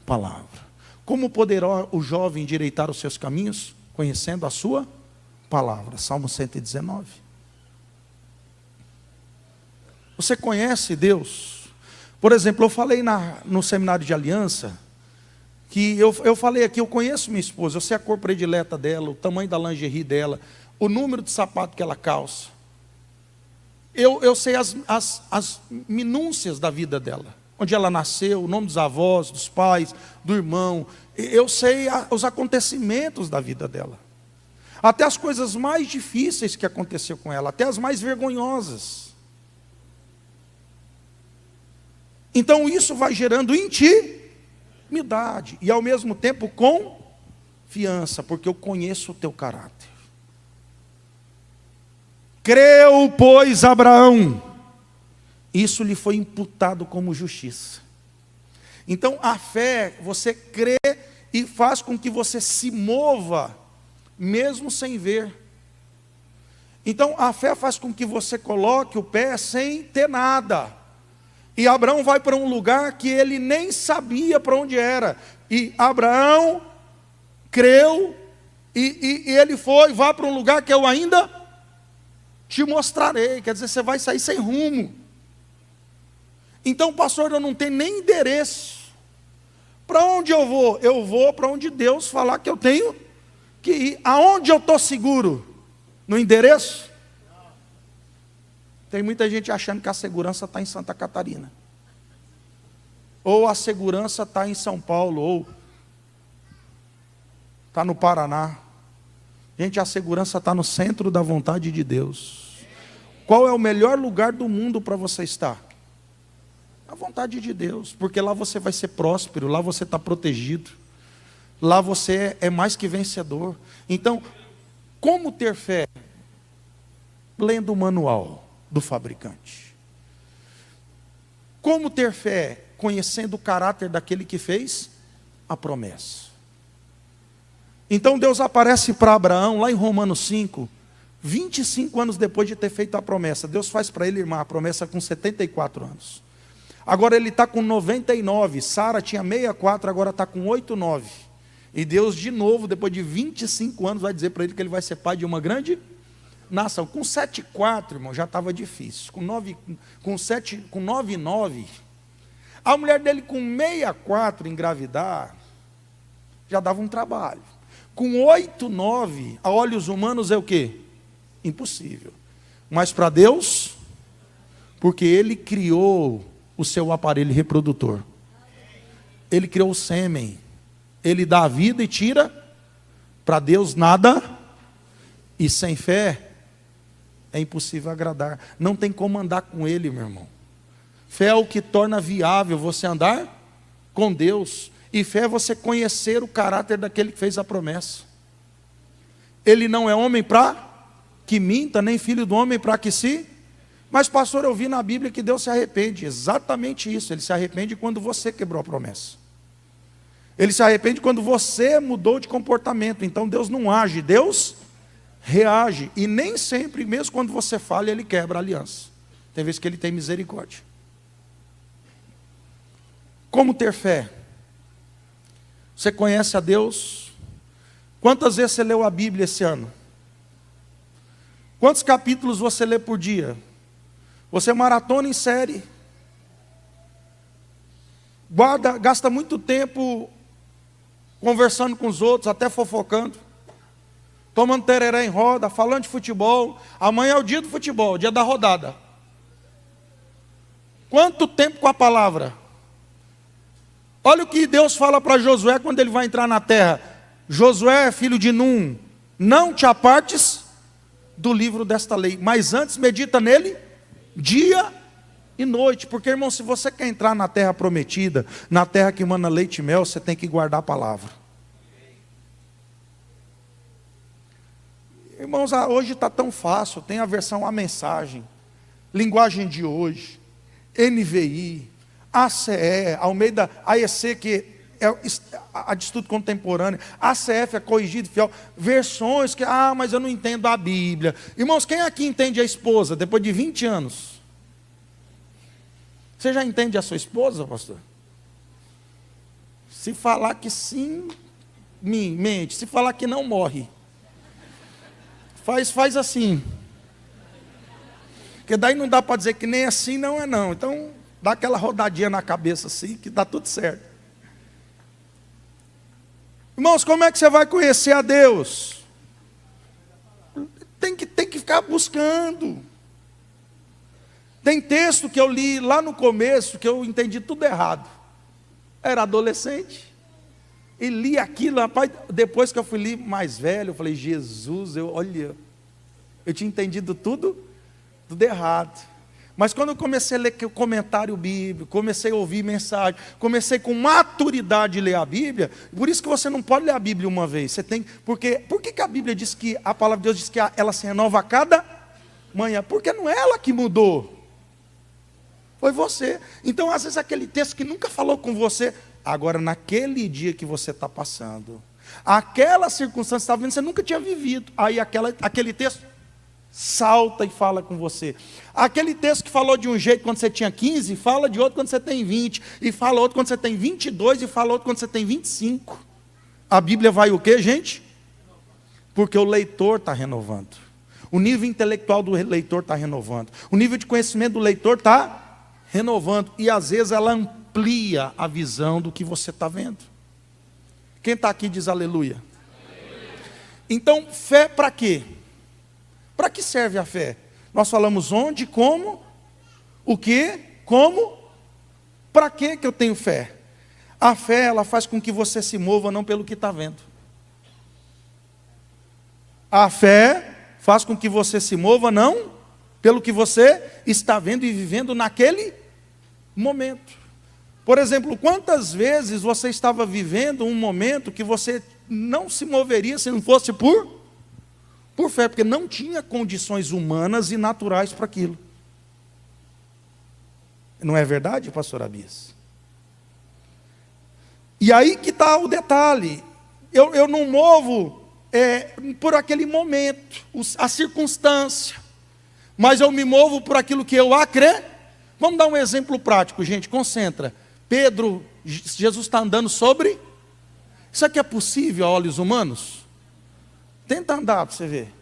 palavra. Como poderá o jovem endireitar os seus caminhos? Conhecendo a sua palavra. Salmo 119. Você conhece Deus? Por exemplo, eu falei no seminário de aliança, que eu falei aqui, eu conheço minha esposa, eu sei a cor predileta dela, o tamanho da lingerie dela, o número de sapato que ela calça. Eu sei as minúcias da vida dela. Onde ela nasceu, o nome dos avós, dos pais, do irmão. Eu sei os acontecimentos da vida dela. Até as coisas mais difíceis que aconteceu com ela, até as mais vergonhosas. Então isso vai gerando intimidade e ao mesmo tempo confiança, porque eu conheço o teu caráter. Creu, pois, Abraão, isso lhe foi imputado como justiça. Então a fé, você crê e faz com que você se mova, mesmo sem ver. Então a fé faz com que você coloque o pé sem ter nada. E Abraão vai para um lugar que ele nem sabia para onde era. E Abraão creu e ele vai para um lugar que eu ainda te mostrarei. Quer dizer, você vai sair sem rumo. Então, pastor, eu não tenho nem endereço. Para onde eu vou? Eu vou para onde Deus falar que eu tenho que ir. Aonde eu estou seguro? No endereço? Tem muita gente achando que a segurança está em Santa Catarina. Ou a segurança está em São Paulo, ou está no Paraná. Gente, a segurança está no centro da vontade de Deus. Qual é o melhor lugar do mundo para você estar? A vontade de Deus, porque lá você vai ser próspero, lá você está protegido, lá você é mais que vencedor. Então, como ter fé? Lendo o manual do fabricante. Como ter fé? Conhecendo o caráter daquele que fez a promessa. Então Deus aparece para Abraão, lá em Romanos 5, 25 anos depois de ter feito a promessa. Deus faz para ele, irmã, a promessa com 74 anos. Agora ele está com 99, Sara tinha 64, agora está com 89. E Deus de novo, depois de 25 anos, vai dizer para ele que ele vai ser pai de uma grande nação. Com 7,4, irmão, já estava difícil. Com 9,9, a mulher dele com 64 engravidar, já dava um trabalho. Com 8,9, a olhos humanos é o quê? Impossível. Mas para Deus, porque Ele criou o seu aparelho reprodutor. Ele criou o sêmen. Ele dá a vida e tira. Para Deus nada. E sem fé é impossível agradar. Não tem como andar com Ele, meu irmão. Fé é o que torna viável você andar com Deus. E fé é você conhecer o caráter daquele que fez a promessa. Ele não é homem para que minta, nem filho do homem para que se... Mas, pastor, eu vi na Bíblia que Deus se arrepende. Exatamente isso. Ele se arrepende quando você quebrou a promessa. Ele se arrepende quando você mudou de comportamento. Então Deus não age, Deus reage. E nem sempre, mesmo quando você falha, Ele quebra a aliança. Tem vezes que Ele tem misericórdia. Como ter fé? Você conhece a Deus? Quantas vezes você leu a Bíblia esse ano? Quantos capítulos você lê por dia? Você maratona em série? Gasta muito tempo conversando com os outros, até fofocando, tomando tereré em roda, falando de futebol. Amanhã é o dia do futebol, o dia da rodada. Quanto tempo com a palavra? Olha o que Deus fala para Josué quando ele vai entrar na terra. Josué, filho de Num, não te apartes do livro desta lei, mas antes medita nele dia e noite. Porque, irmão, se você quer entrar na terra prometida, na terra que emana leite e mel, você tem que guardar a palavra. Irmãos, hoje está tão fácil, tem a versão A Mensagem, Linguagem de Hoje, NVI, ACE, Almeida, AEC, que é a de estudo contemporâneo, ACF, é corrigido fiel, versões que, mas eu não entendo a Bíblia. Irmãos, quem aqui entende a esposa, depois de 20 anos? Você já entende a sua esposa, pastor? Se falar que sim, mente, se falar que não, morre. Faz assim. Porque daí não dá para dizer que nem assim não é não. Então, dá aquela rodadinha na cabeça assim, que dá tudo certo. Irmãos, como é que você vai conhecer a Deus? Tem que ficar buscando. Tem texto que eu li lá no começo, que eu entendi tudo errado. Era adolescente. E li aquilo, rapaz, depois que eu fui ler mais velho, eu falei, Jesus, olha, eu tinha entendido tudo errado. Mas quando eu comecei a ler o comentário bíblico, comecei a ouvir mensagem, comecei com maturidade a ler a Bíblia, por isso que você não pode ler a Bíblia uma vez. Você tem, por que a Bíblia diz que, a palavra de Deus diz que ela se renova a cada manhã? Porque não é ela que mudou, foi você. Então às vezes aquele texto que nunca falou com você, agora naquele dia que você está passando, aquela circunstância que você está vivendo, você nunca tinha vivido, aí aquele texto salta e fala com você. Aquele texto que falou de um jeito quando você tinha 15, fala de outro quando você tem 20, e fala outro quando você tem 22, e fala outro quando você tem 25. A Bíblia vai o quê, gente? Porque o leitor está renovando. O nível intelectual do leitor está renovando. O nível de conhecimento do leitor está renovando. E às vezes ela amplia a visão do que você está vendo. Quem está aqui diz aleluia. Então, fé para quê? Para que serve a fé? Nós falamos onde, como, o que, como, para que eu tenho fé? A fé, ela faz com que você se mova não pelo que está vendo. A fé faz com que você se mova não pelo que você está vendo e vivendo naquele momento. Por exemplo, quantas vezes você estava vivendo um momento que você não se moveria se não fosse por fé, porque não tinha condições humanas e naturais para aquilo. Não é verdade, pastor Abias? E aí que está o detalhe. Eu não movo por aquele momento, a circunstância, mas eu me movo por aquilo que eu acredito. Vamos dar um exemplo prático, gente, concentra. Pedro, Jesus está andando sobre... Isso aqui é possível a olhos humanos? Tenta andar para você ver.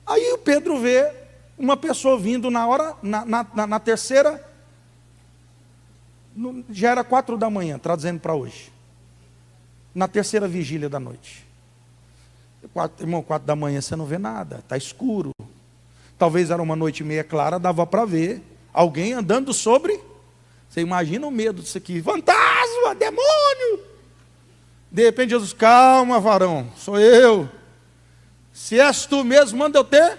Aí o Pedro vê uma pessoa vindo na terceira, já era 4 da manhã, traduzindo para hoje. Na terceira vigília da noite. 4 da manhã você não vê nada, está escuro. Talvez era uma noite meia clara, dava para ver alguém andando sobre. Você imagina o medo disso aqui. Fantasma, demônio. De repente Jesus, calma varão, sou eu. Se és tu mesmo, manda eu ter.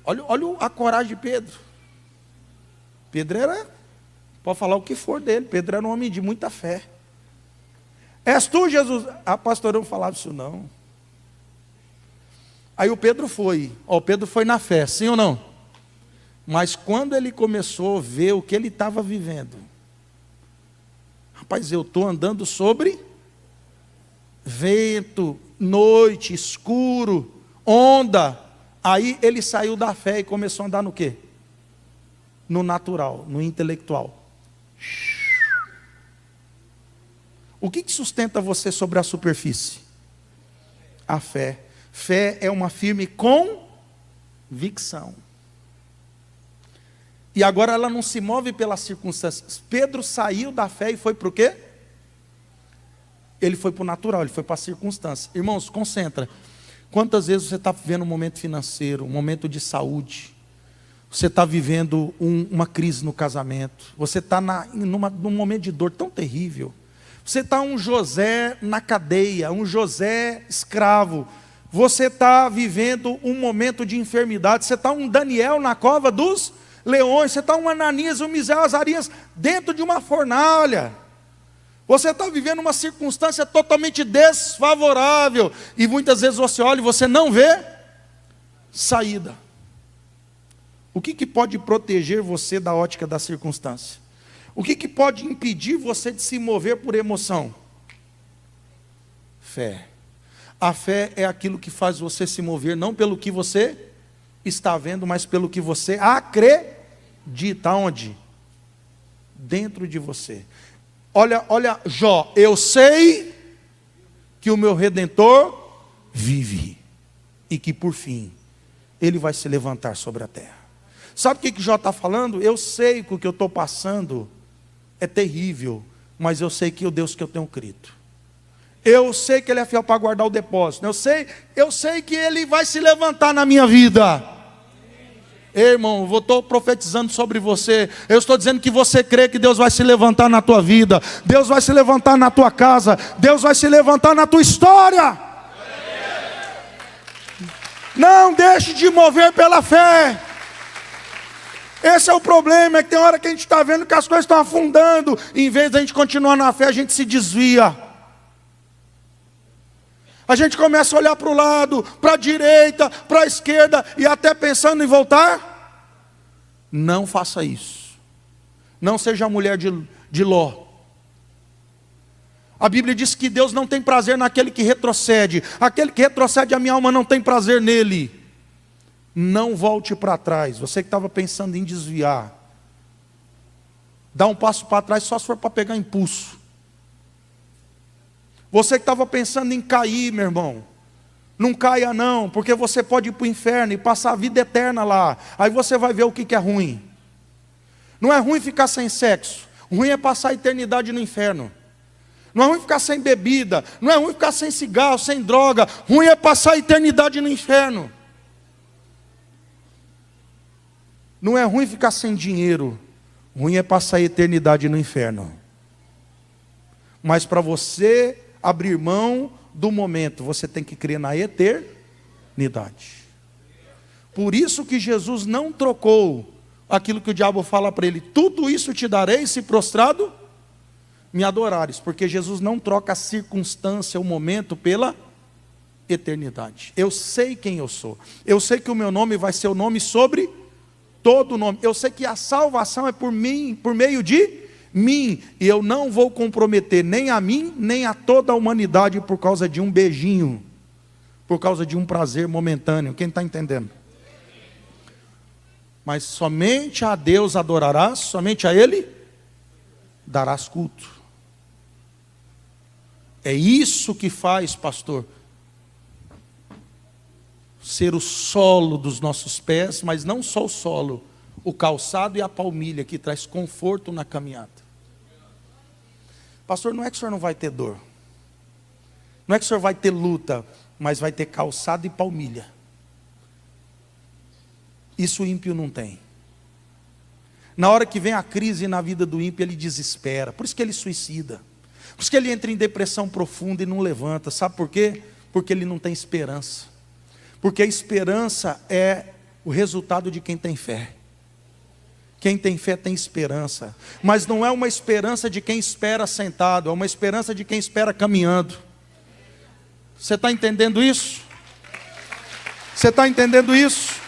Olha a coragem de Pedro. Pedro era, pode falar o que for dele, Pedro era um homem de muita fé. És tu, Jesus? Pastor, eu não falava isso não. Aí o Pedro foi. O Pedro foi na fé, sim ou não? Mas quando ele começou a ver o que ele estava vivendo, rapaz, eu estou andando sobre vento, noite, escuro, onda. Aí ele saiu da fé e começou a andar no quê? No natural, no intelectual. O que sustenta você sobre a superfície? A fé. Fé é uma firme convicção. E agora ela não se move pelas circunstâncias. Pedro saiu da fé e foi para o quê? Ele foi para o natural, ele foi para a circunstância. Irmãos, concentra. Quantas vezes você está vivendo um momento financeiro, um momento de saúde? Você está vivendo uma crise no casamento. Você está num momento de dor tão terrível. Você está um José na cadeia, um José escravo. Você está vivendo um momento de enfermidade. Você está um Daniel na cova dos leões. Você está um Ananias, um Misael, Azarias dentro de uma fornalha. Você está vivendo uma circunstância totalmente desfavorável. E muitas vezes você olha e você não vê saída. O que pode proteger você da ótica da circunstância? O que pode impedir você de se mover por emoção? Fé. A fé é aquilo que faz você se mover, não pelo que você está vendo, mas pelo que você acredita. Onde? Dentro de você. Olha Jó, eu sei que o meu Redentor vive e que por fim ele vai se levantar sobre a terra. Sabe o que Jó está falando? Eu sei que o que eu estou passando é terrível, mas eu sei que o Deus que eu tenho crido. Eu sei que Ele é fiel para guardar o depósito. Eu sei que Ele vai se levantar na minha vida. Ei, irmão, eu estou profetizando sobre você. Eu estou dizendo que você crê que Deus vai se levantar na tua vida. Deus vai se levantar na tua casa. Deus vai se levantar na tua história. Não deixe de mover pela fé. Esse é o problema, é que tem hora que a gente está vendo que as coisas estão afundando. Em vez de a gente continuar na fé, a gente se desvia. A gente começa a olhar para o lado, para a direita, para a esquerda, e até pensando em voltar. Não faça isso. Não seja a mulher de Ló. A Bíblia diz que Deus não tem prazer naquele que retrocede. Aquele que retrocede, a minha alma não tem prazer nele. Não volte para trás. Você que estava pensando em desviar, dá um passo para trás só se for para pegar impulso. Você que estava pensando em cair, meu irmão, não caia não, porque você pode ir para o inferno e passar a vida eterna lá. Aí você vai ver o que é ruim. Não é ruim ficar sem sexo. Ruim é passar a eternidade no inferno. Não é ruim ficar sem bebida. Não é ruim ficar sem cigarro, sem droga. Ruim é passar a eternidade no inferno. Não é ruim ficar sem dinheiro. Ruim é passar a eternidade no inferno. Mas para você abrir mão do momento, você tem que crer na eternidade. Por isso que Jesus não trocou aquilo que o diabo fala para ele: tudo isso te darei se prostrado me adorares. Porque Jesus não troca a circunstância, o momento, pela eternidade. Eu sei quem eu sou. Eu sei que o meu nome vai ser o nome sobre todo nome. Eu sei que a salvação é por mim, por meio de mim, e eu não vou comprometer nem a mim, nem a toda a humanidade por causa de um beijinho, por causa de um prazer momentâneo. Quem está entendendo? Mas somente a Deus adorarás, somente a Ele darás culto. É isso que faz, pastor, ser o solo dos nossos pés, mas não só o solo, o calçado e a palmilha, que traz conforto na caminhada. Pastor, não é que o senhor não vai ter dor, não é que o senhor vai ter luta, mas vai ter calçado e palmilha. Isso o ímpio não tem. Na hora que vem a crise na vida do ímpio, ele desespera, por isso que ele suicida, por isso que ele entra em depressão profunda e não levanta. Sabe por quê? Porque ele não tem esperança. Porque a esperança é o resultado de quem tem fé. Quem tem fé tem esperança, mas não é uma esperança de quem espera sentado, é uma esperança de quem espera caminhando. Você está entendendo isso? Você está entendendo isso?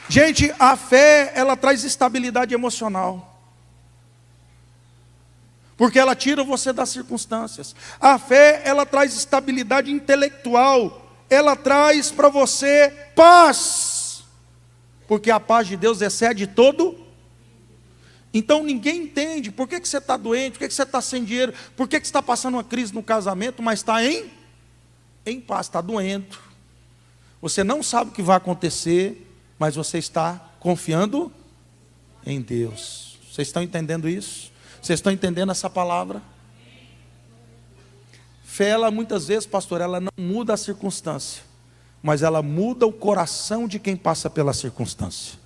Gente, a fé, ela traz estabilidade emocional, porque ela tira você das circunstâncias. A fé, ela traz estabilidade intelectual, ela traz para você paz, porque a paz de Deus excede todo. Então ninguém entende por que você está doente, por que você está sem dinheiro, por que você está passando uma crise no casamento, mas está em paz, está doendo. Você não sabe o que vai acontecer, mas você está confiando em Deus. Vocês estão entendendo isso? Vocês estão entendendo essa palavra? Fé, ela muitas vezes, pastor, ela não muda a circunstância, mas ela muda o coração de quem passa pela circunstância.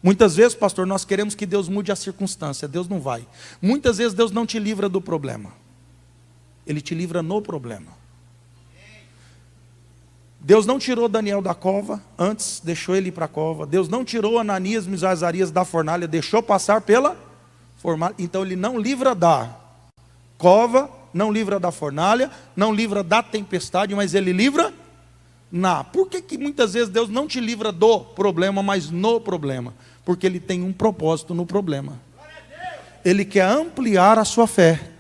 Muitas vezes, pastor, nós queremos que Deus mude a circunstância. Deus não vai. Muitas vezes Deus não te livra do problema, Ele te livra no problema. Deus não tirou Daniel da cova, antes deixou ele ir para a cova. Deus não tirou Ananias e Azarias da fornalha, deixou passar pela fornalha. Então ele não livra da cova, não livra da fornalha, não livra da tempestade, mas ele livra na. Por que muitas vezes Deus não te livra do problema, mas no problema? Porque ele tem um propósito no problema. Ele quer ampliar a sua fé.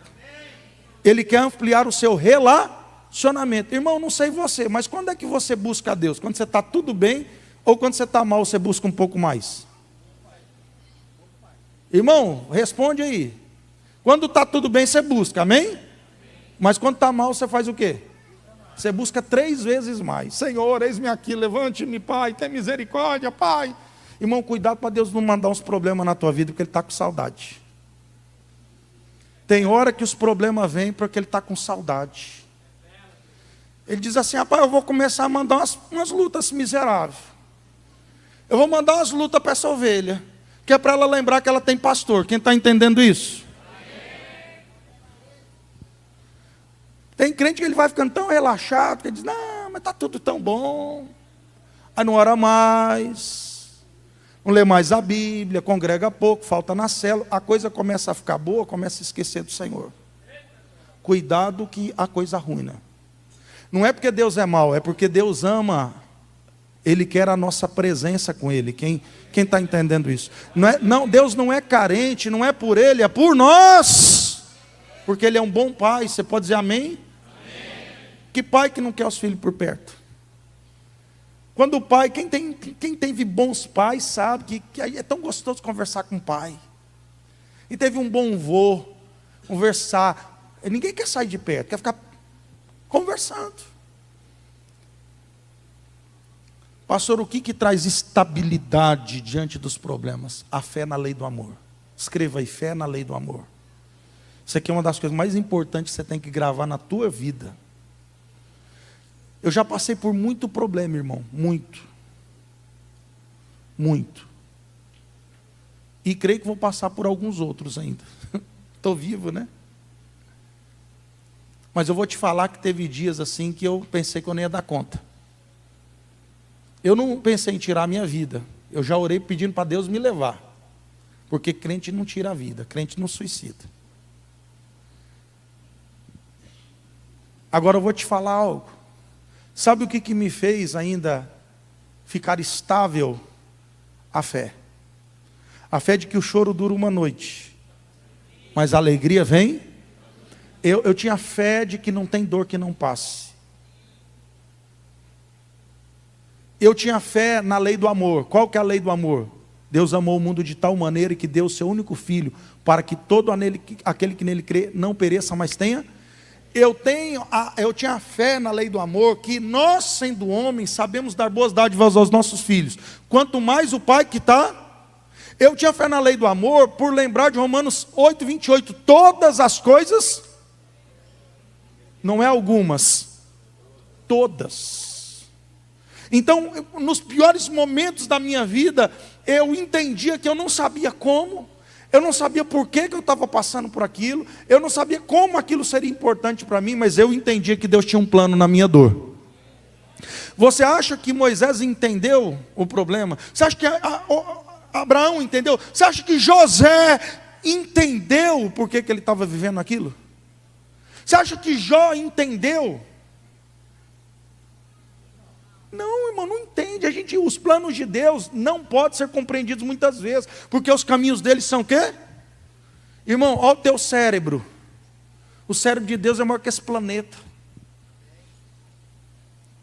Ele quer ampliar o seu relacionamento. Irmão, não sei você, mas quando é que você busca a Deus? Quando você está tudo bem ou quando você está mal, você busca um pouco mais? Irmão, responde aí. Quando está tudo bem, você busca, amém? Mas quando está mal, você faz o quê? Você busca 3 vezes mais. Senhor, eis-me aqui, levante-me, Pai, tem misericórdia, Pai. Irmão, cuidado para Deus não mandar uns problemas na tua vida, porque Ele está com saudade. Tem hora que os problemas vêm porque Ele está com saudade. Ele diz assim, rapaz, eu vou começar a mandar umas lutas miseráveis. Eu vou mandar umas lutas para essa ovelha, que é para ela lembrar que ela tem pastor. Quem está entendendo isso? Tem crente que ele vai ficando tão relaxado, que ele diz, não, mas está tudo tão bom. Aí não ora mais, não lê mais a Bíblia, congrega pouco, falta na célula. A coisa começa a ficar boa, começa a esquecer do Senhor. Cuidado que a coisa arruina. Não é porque Deus é mau, é porque Deus ama. Ele quer a nossa presença com Ele. Quem está entendendo isso? Não, Deus não é carente, não é por Ele, é por nós. Porque Ele é um bom pai. Você pode dizer amém? Amém. Que pai que não quer os filhos por perto? Quando o pai, quem teve bons pais sabe que é tão gostoso conversar com o pai. E teve um bom vô, conversar. Ninguém quer sair de perto, quer ficar conversando. Pastor, o que traz estabilidade diante dos problemas? A fé na lei do amor. Escreva aí, fé na lei do amor. Isso aqui é uma das coisas mais importantes que você tem que gravar na tua vida. Eu já passei por muito problema, irmão. Muito. Muito. E creio que vou passar por alguns outros ainda. Estou vivo, né? Mas eu vou te falar que teve dias assim que eu pensei que eu não ia dar conta. Eu não pensei em tirar a minha vida. Eu já orei pedindo para Deus me levar. Porque crente não tira a vida, crente não suicida. Agora eu vou te falar algo. Sabe o que me fez ainda ficar estável? A fé. A fé de que o choro dura uma noite, mas a alegria vem. Eu tinha fé de que não tem dor que não passe. Eu tinha fé na lei do amor. Qual que é a lei do amor? Deus amou o mundo de tal maneira que deu o seu único filho, para que todo aquele que nele crê não pereça, mas tenha. Eu tinha fé na lei do amor, que nós, sendo homens, sabemos dar boas dádivas aos nossos filhos. Quanto mais o pai que está. Eu tinha fé na lei do amor, por lembrar de Romanos 8, 28. Todas as coisas, não é algumas, todas. Então, nos piores momentos da minha vida, eu entendia que eu não sabia como. Eu não sabia por que eu estava passando por aquilo. Eu não sabia como aquilo seria importante para mim. Mas eu entendia que Deus tinha um plano na minha dor. Você acha que Moisés entendeu o problema? Você acha que Abraão entendeu? Você acha que José entendeu por que ele estava vivendo aquilo? Você acha que Jó entendeu? Não, irmão, não entende. Os planos de Deus não podem ser compreendidos muitas vezes, porque os caminhos deles são o quê? Irmão, olha o teu cérebro. O cérebro de Deus é maior que esse planeta.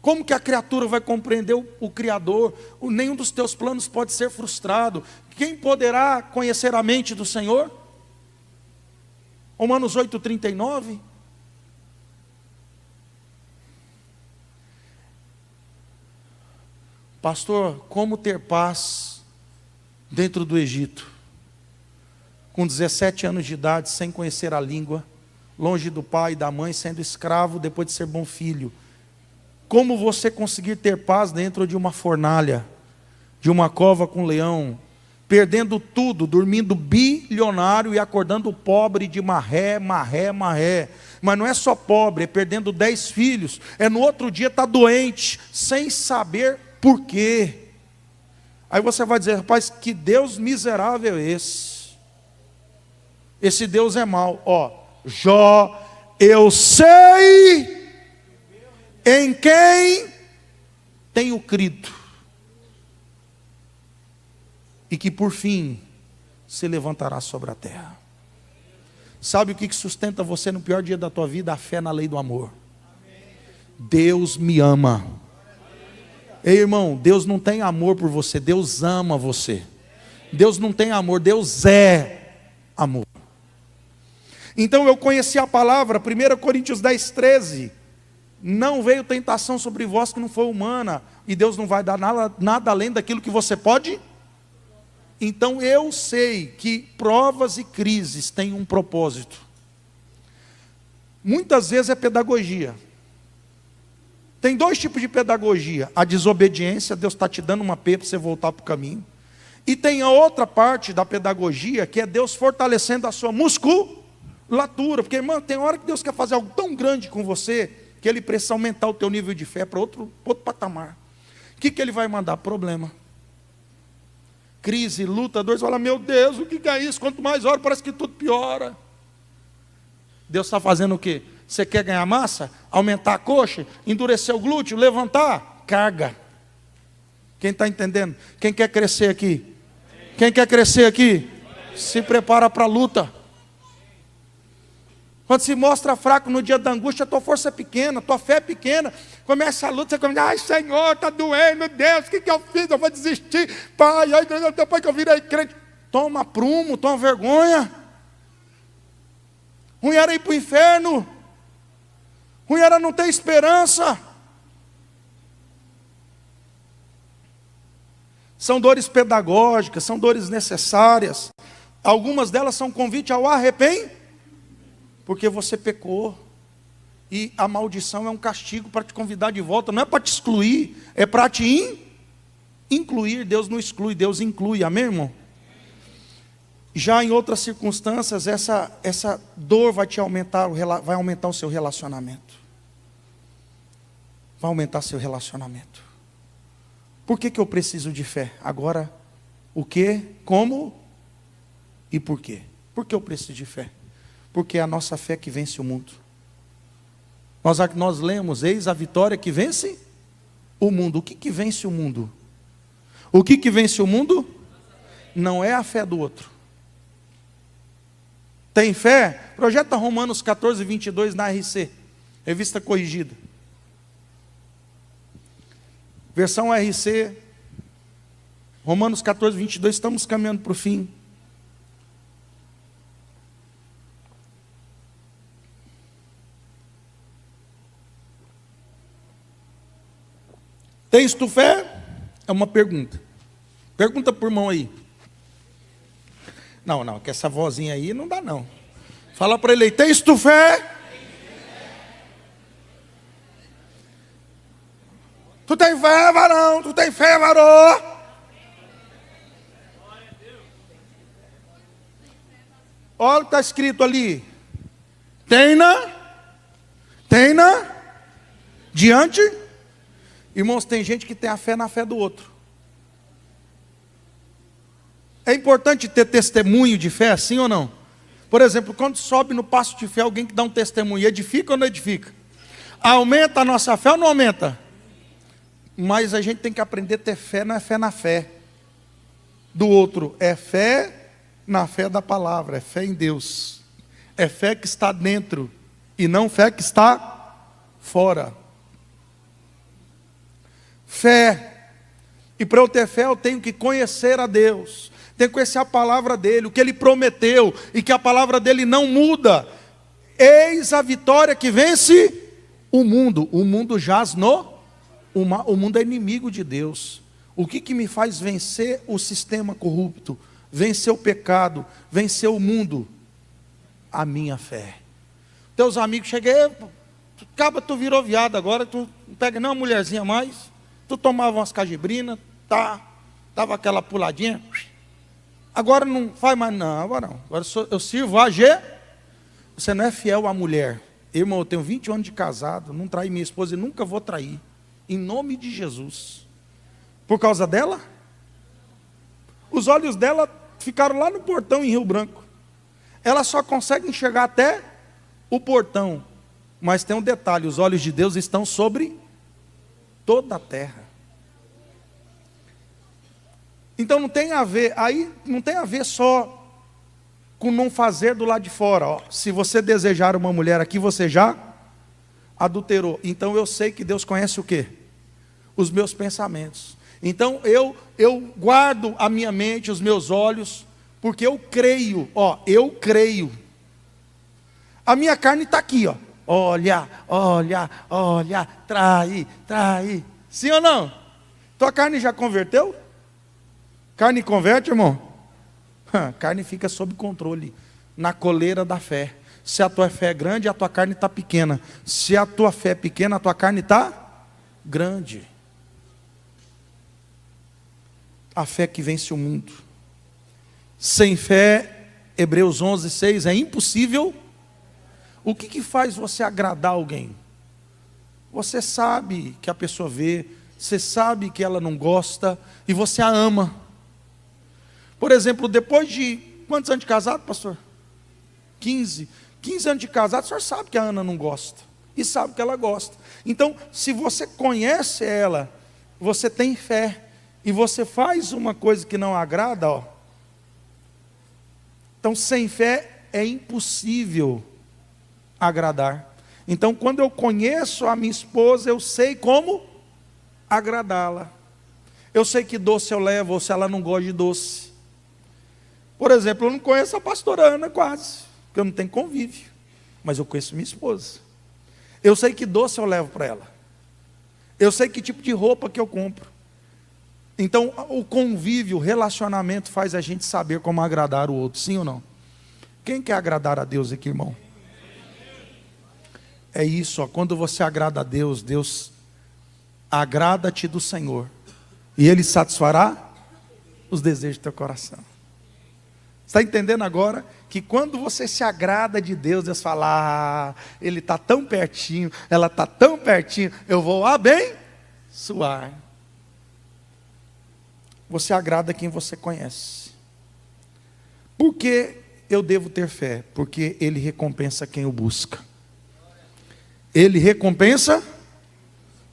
Como que a criatura vai compreender o Criador? Nenhum dos teus planos pode ser frustrado. Quem poderá conhecer a mente do Senhor? Romanos 8,39. Pastor, como ter paz dentro do Egito? Com 17 anos de idade, sem conhecer a língua, longe do pai e da mãe, sendo escravo depois de ser bom filho. Como você conseguir ter paz dentro de uma fornalha, de uma cova com leão, perdendo tudo, dormindo bilionário e acordando pobre de marré. Mas não é só pobre, é perdendo 10 filhos, é no outro dia estar doente, sem saber por quê? Aí você vai dizer, rapaz, que Deus miserável é esse? Esse Deus é mau. Ó, Jó, eu sei em quem tenho crido, e que por fim se levantará sobre a terra. Sabe o que sustenta você no pior dia da tua vida? A fé na lei do amor. Deus me ama. Ei, irmão, Deus não tem amor por você, Deus ama você. Deus não tem amor, Deus é amor. Então eu conheci a palavra, 1 Coríntios 10, 13. Não veio tentação sobre vós que não foi humana, e Deus não vai dar nada além daquilo que você pode. Então eu sei que provas e crises têm um propósito. Muitas vezes é pedagogia. Tem dois tipos de pedagogia. A desobediência, Deus está te dando uma P para você voltar para o caminho. E tem a outra parte da pedagogia, que é Deus fortalecendo a sua musculatura. Porque, irmão, tem hora que Deus quer fazer algo tão grande com você, que Ele precisa aumentar o teu nível de fé para outro patamar. O que Ele vai mandar? Problema. Crise, luta, dor. Você fala, meu Deus, o que é isso? Quanto mais oro, parece que tudo piora. Deus está fazendo o quê? Você quer ganhar massa? Aumentar a coxa? Endurecer o glúteo? Levantar? Carga. Quem está entendendo? Quem quer crescer aqui? Quem quer crescer aqui? Se prepara para a luta. Quando se mostra fraco no dia da angústia, a tua força é pequena, tua fé é pequena. Começa a luta, você começa, ai Senhor, está doendo, Deus, o que eu fiz? Eu vou desistir. Pai, depois que eu virei crente. Toma prumo, toma vergonha. Ruim era ir para o inferno. Ruim era não ter esperança. São dores pedagógicas, são dores necessárias. Algumas delas são convite ao arrependimento, porque você pecou. E a maldição é um castigo para te convidar de volta. Não é para te excluir, é para te incluir. Deus não exclui, Deus inclui. Amém, irmão? Já em outras circunstâncias, essa dor vai vai aumentar o seu relacionamento. Vai aumentar seu relacionamento. Por que eu preciso de fé? Agora, o que, como e por quê? Por que eu preciso de fé? Porque é a nossa fé que vence o mundo. Nós lemos, eis a vitória que vence o mundo. O que vence o mundo? O que vence o mundo? Não é a fé do outro. Tem fé? Projeta Romanos 14, 22 na RC, revista corrigida. Versão RC, Romanos 14, 22, estamos caminhando para o fim. Tens tu fé? É uma pergunta. Pergunta por irmão aí. Não, que essa vozinha aí não dá não. Fala para ele aí, tens tu fé? Tu tem fé, varão? Tu tem fé, varô? Olha o que está escrito ali. Tenha diante. Irmãos, tem gente que tem a fé na fé do outro. É importante ter testemunho de fé, sim ou não? Por exemplo, quando sobe no passo de fé, alguém que dá um testemunho, edifica ou não edifica? Aumenta a nossa fé ou não aumenta? Mas a gente tem que aprender a ter fé, não é fé na fé do outro, é fé na fé da palavra, é fé em Deus, é fé que está dentro e não fé que está fora. Fé, e para eu ter fé eu tenho que conhecer a Deus, tenho que conhecer a palavra dEle, o que Ele prometeu, e que a palavra dEle não muda. Eis a vitória que vence o mundo jaz o mundo é inimigo de Deus. O que me faz vencer o sistema corrupto, vencer o pecado, vencer o mundo? A minha fé. Teus amigos chegam, tu virou viado agora, tu não pega nem uma mulherzinha mais, tu tomava umas cajibrinas, dava aquela puladinha, agora não faz mais não, agora eu sirvo a G. Você não é fiel à mulher. Irmão, eu tenho 20 anos de casado, não traí minha esposa e nunca vou trair. Em nome de Jesus. Por causa dela? Os olhos dela ficaram lá no portão em Rio Branco. Ela só consegue enxergar até o portão. Mas tem um detalhe: os olhos de Deus estão sobre toda a terra. Então não tem a ver, aí não tem a ver só com não fazer do lado de fora. Ó, se você desejar uma mulher aqui, você já adulterou. Então eu sei que Deus conhece o quê? Os meus pensamentos. Então eu guardo a minha mente, os meus olhos, porque eu creio, eu creio. A minha carne está aqui, olha, trai. Sim ou não? Tua carne já converteu? Carne converte, irmão? Carne fica sob controle, na coleira da fé. Se a tua fé é grande, a tua carne está pequena. Se a tua fé é pequena, a tua carne está grande. A fé que vence o mundo. Sem fé, Hebreus 11:6, é impossível. O que faz você agradar alguém? Você sabe que a pessoa vê, você sabe que ela não gosta, e você a ama. Por exemplo, depois de quantos anos de casado, pastor? 15 anos de casado, o senhor sabe que a Ana não gosta, e sabe que ela gosta. Então, se você conhece ela, você tem fé, e você faz uma coisa que não agrada, então sem fé é impossível agradar. Então quando eu conheço a minha esposa, eu sei como agradá-la. Eu sei que doce eu levo, ou se ela não gosta de doce. Por exemplo, eu não conheço a pastora Ana quase, porque eu não tenho convívio, mas eu conheço minha esposa. Eu sei que doce eu levo para ela. Eu sei que tipo de roupa que eu compro. Então o convívio, o relacionamento faz a gente saber como agradar o outro, sim ou não? Quem quer agradar a Deus aqui, irmão? É isso, quando você agrada a Deus, Deus agrada-te do Senhor, e Ele satisfará os desejos do teu coração. Está entendendo agora que quando você se agrada de Deus, Deus fala, Ele está tão pertinho, ela está tão pertinho, eu vou abençoar. Você agrada quem você conhece. Por que eu devo ter fé? Porque Ele recompensa quem o busca. Ele recompensa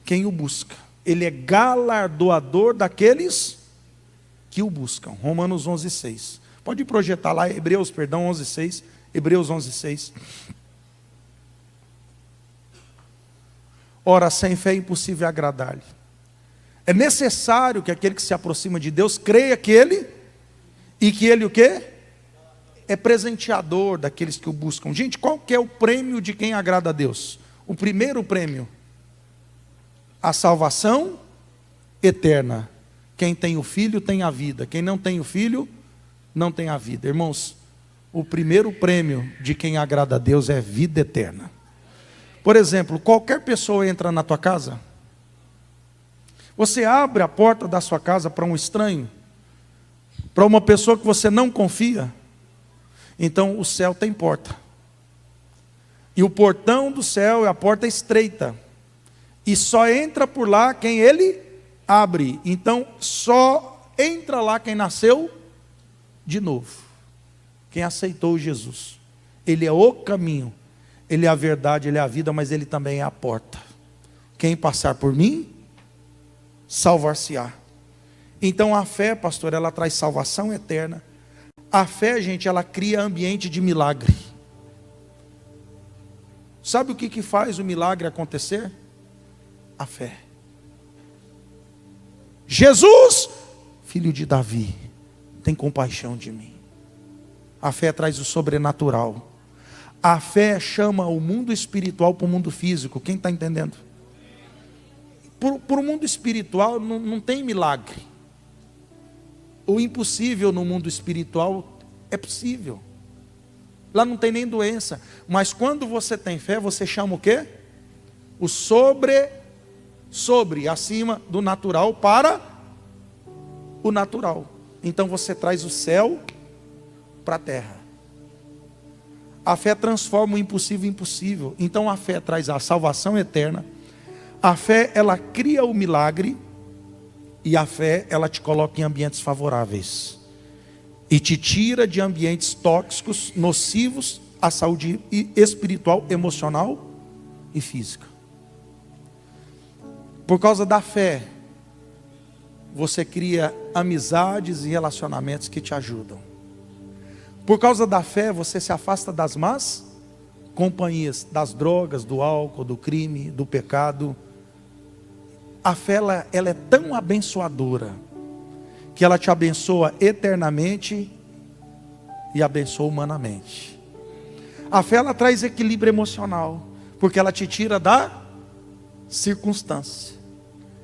quem o busca. Ele é galardoador daqueles que o buscam. Romanos 11:6. Pode projetar lá, Hebreus 11:6. Hebreus 11:6. Ora, sem fé é impossível agradar-lhe. É necessário que aquele que se aproxima de Deus creia que Ele, e que Ele o quê? É presenteador daqueles que o buscam. Gente, qual que é o prêmio de quem agrada a Deus? O primeiro prêmio, a salvação eterna. Quem tem o Filho tem a vida. Quem não tem o Filho, não tem a vida. Irmãos, o primeiro prêmio de quem agrada a Deus é vida eterna. Por exemplo, qualquer pessoa entra na tua casa, você abre a porta da sua casa para um estranho, para uma pessoa que você não confia, então o céu tem porta. E o portão do céu é a porta estreita. E só entra por lá quem Ele abre. Então só entra lá quem nasceu de novo. Quem aceitou Jesus. Ele é o caminho. Ele é a verdade, Ele é a vida, mas Ele também é a porta. Quem passar por mim, salvar-se-á. Então a fé, pastor, ela traz salvação eterna. A fé, gente, ela cria ambiente de milagre. Sabe o que faz o milagre acontecer? A fé. Jesus, filho de Davi, tem compaixão de mim. A fé traz o sobrenatural. A fé chama o mundo espiritual para o mundo físico. Quem está entendendo? Por o mundo espiritual não tem milagre. O impossível no mundo espiritual é possível. Lá não tem nem doença. Mas quando você tem fé, você chama o quê? O sobre, acima do natural para o natural. Então você traz o céu para a terra. A fé transforma o impossível em possível. Então a fé traz a salvação eterna. A fé, ela cria o milagre. E a fé, ela te coloca em ambientes favoráveis. e te tira de ambientes tóxicos, nocivos à saúde espiritual, emocional e física. Por causa da fé, você cria amizades e relacionamentos que te ajudam. Por causa da fé, você se afasta das más companhias, das drogas, do álcool, do crime, do pecado. A fé ela é tão abençoadora que ela te abençoa eternamente e abençoa humanamente. A fé ela traz equilíbrio emocional, porque ela te tira da circunstância.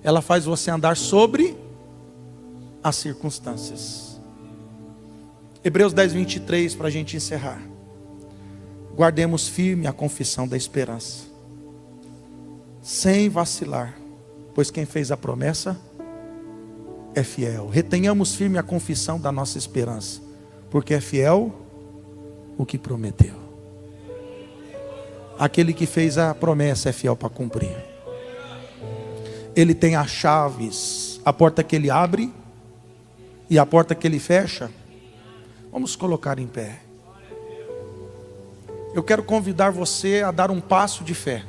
Ela faz você andar sobre as circunstâncias. Hebreus 10, 23, para a gente encerrar. Guardemos firme a confissão da esperança, sem vacilar, pois quem fez a promessa é fiel. Retenhamos firme a confissão da nossa esperança, porque é fiel o que prometeu. Aquele que fez a promessa é fiel para cumprir. Ele tem as chaves, a porta que ele abre e a porta que ele fecha. Vamos colocar em pé. Eu quero convidar você a dar um passo de fé.